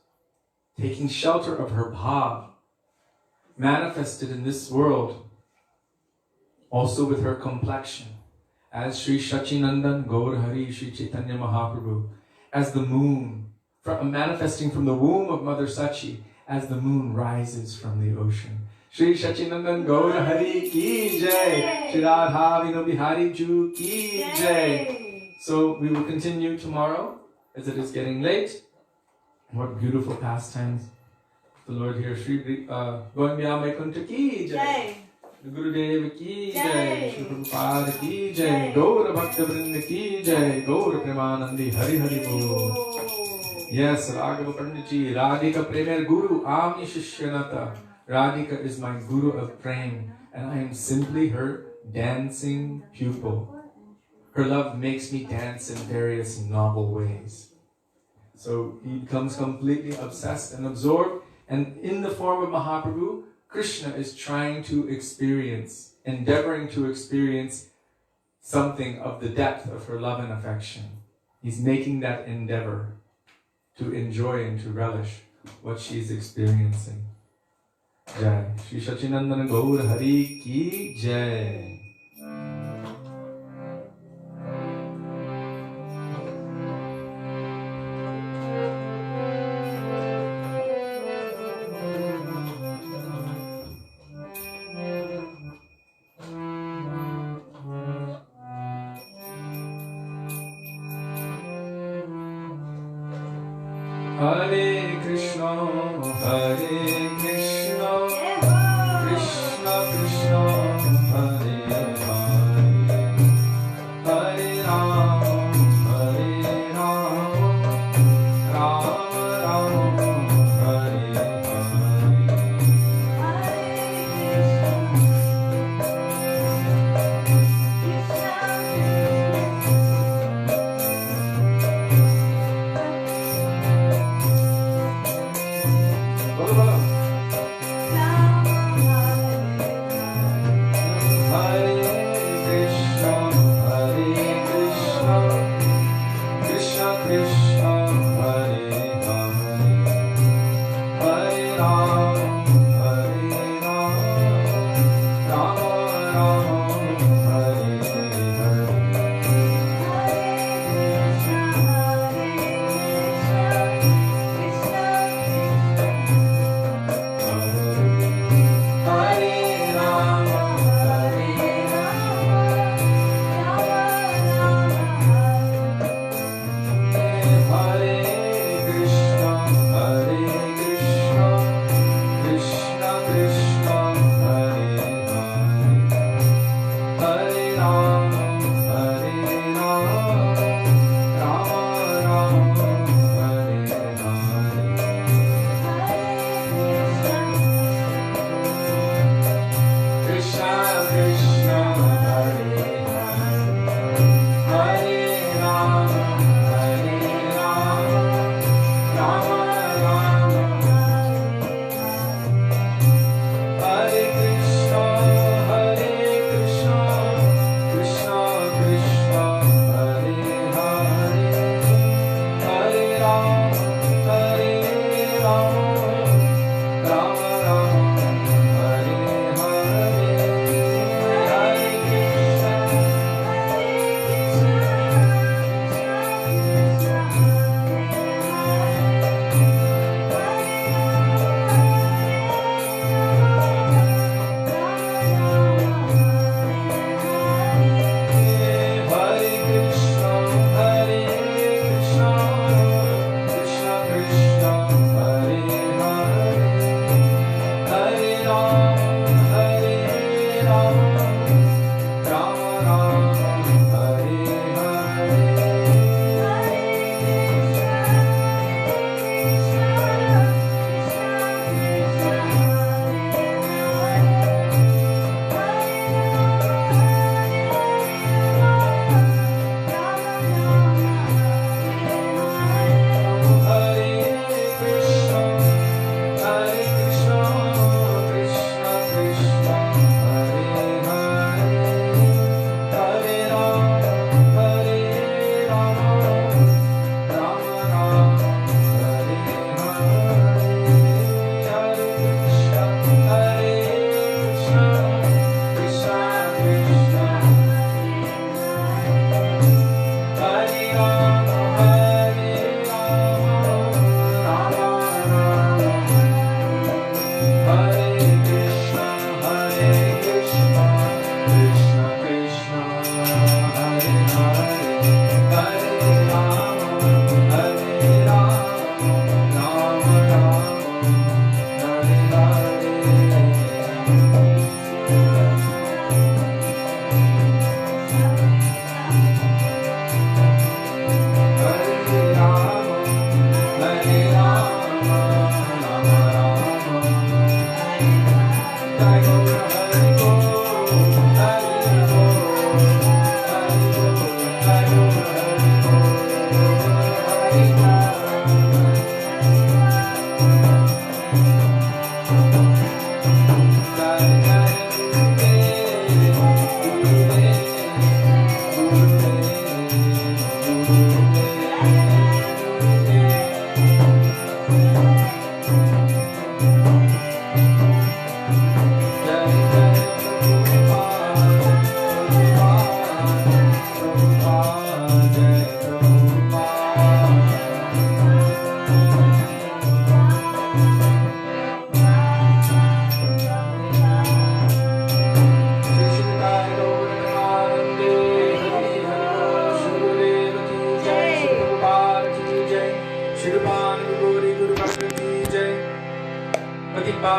taking shelter of her bhav, manifested in this world, also with her complexion, as Sri Shachinandan Gaur Hari Sri Chaitanya Mahaprabhu, as the moon, manifesting from the womb of Mother Sachi, as the moon rises from the ocean. Sri Shachinandan Gaur Hari Ki Jai, Shri Radha Vino Bihari Ju Ki Jai. So we will continue tomorrow, as it is getting late. What beautiful pastimes the Lord here. Shri Beyond Vaikuntha Ki Jai, Gurudeva Ki Jai, Shri Prabhupada Ki Jai, Gaura Bhaktivedanta Ki Jai, Gaura Premanandi Hari Hari Bol. Yes, Raghava Panditji, Radhika Premier Guru, Ami Shishyanata. Radhika is my Guru of Prem, and I am simply her dancing pupil. Her love makes me dance in various novel ways. So he becomes completely obsessed and absorbed. And in the form of Mahaprabhu, Krishna is trying to experience, endeavoring to experience something of the depth of her love and affection. He's making that endeavor to enjoy and to relish what she's experiencing. Jai. Shri Sachinandana Gaur Hari Ki Jai. Hare Krishna, Hare Krishna, Krishna Krishna, Hare Hare, Hare Ram, Hare Ram, Ram Ram, Hare Hare. Bolo, bolo.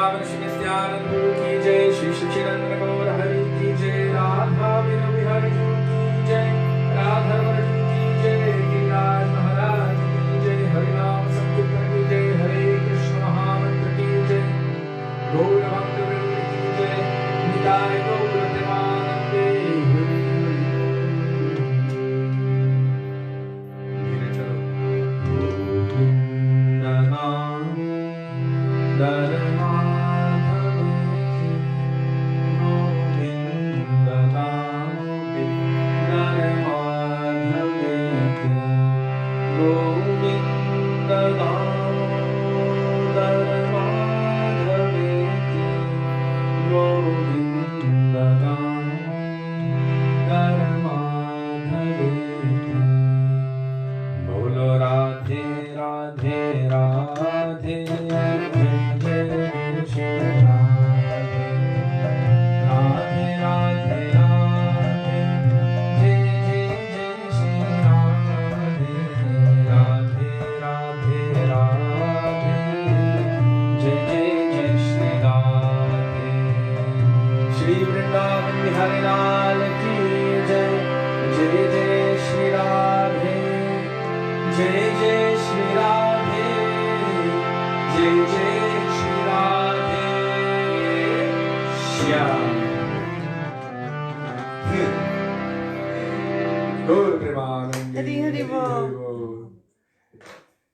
Vrindavan Shri Nityanand Guru ki jai, Shri Sachidananda Gaura Hari ki jai, Radha Vinu Vihara Ju ki jai, Radha Vinu ki jai, Giriraj Maharaj ki jai, Harinam Sankirtan ki jai, Hare Krishna Mahamantra ki jai, Gaura Bhakta Vrinda ki jai, Nitai Gaura Premanande Hari Hari.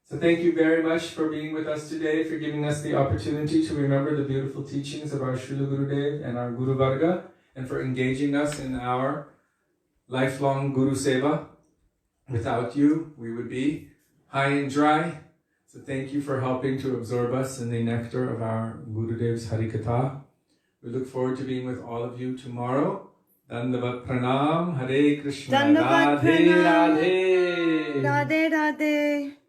So thank you very much for being with us today, for giving us the opportunity to remember the beautiful teachings of our Srila Gurudev and our Guru Varga, and for engaging us in our lifelong Guru Seva. Without you, we would be high and dry. So thank you for helping to absorb us in the nectar of our Gurudev's Harikatha. We look forward to being with all of you tomorrow. Dandavat Pranam, Hare Krishna, Dandavat Radhe Pranam. Radhe. Radhe Radhe.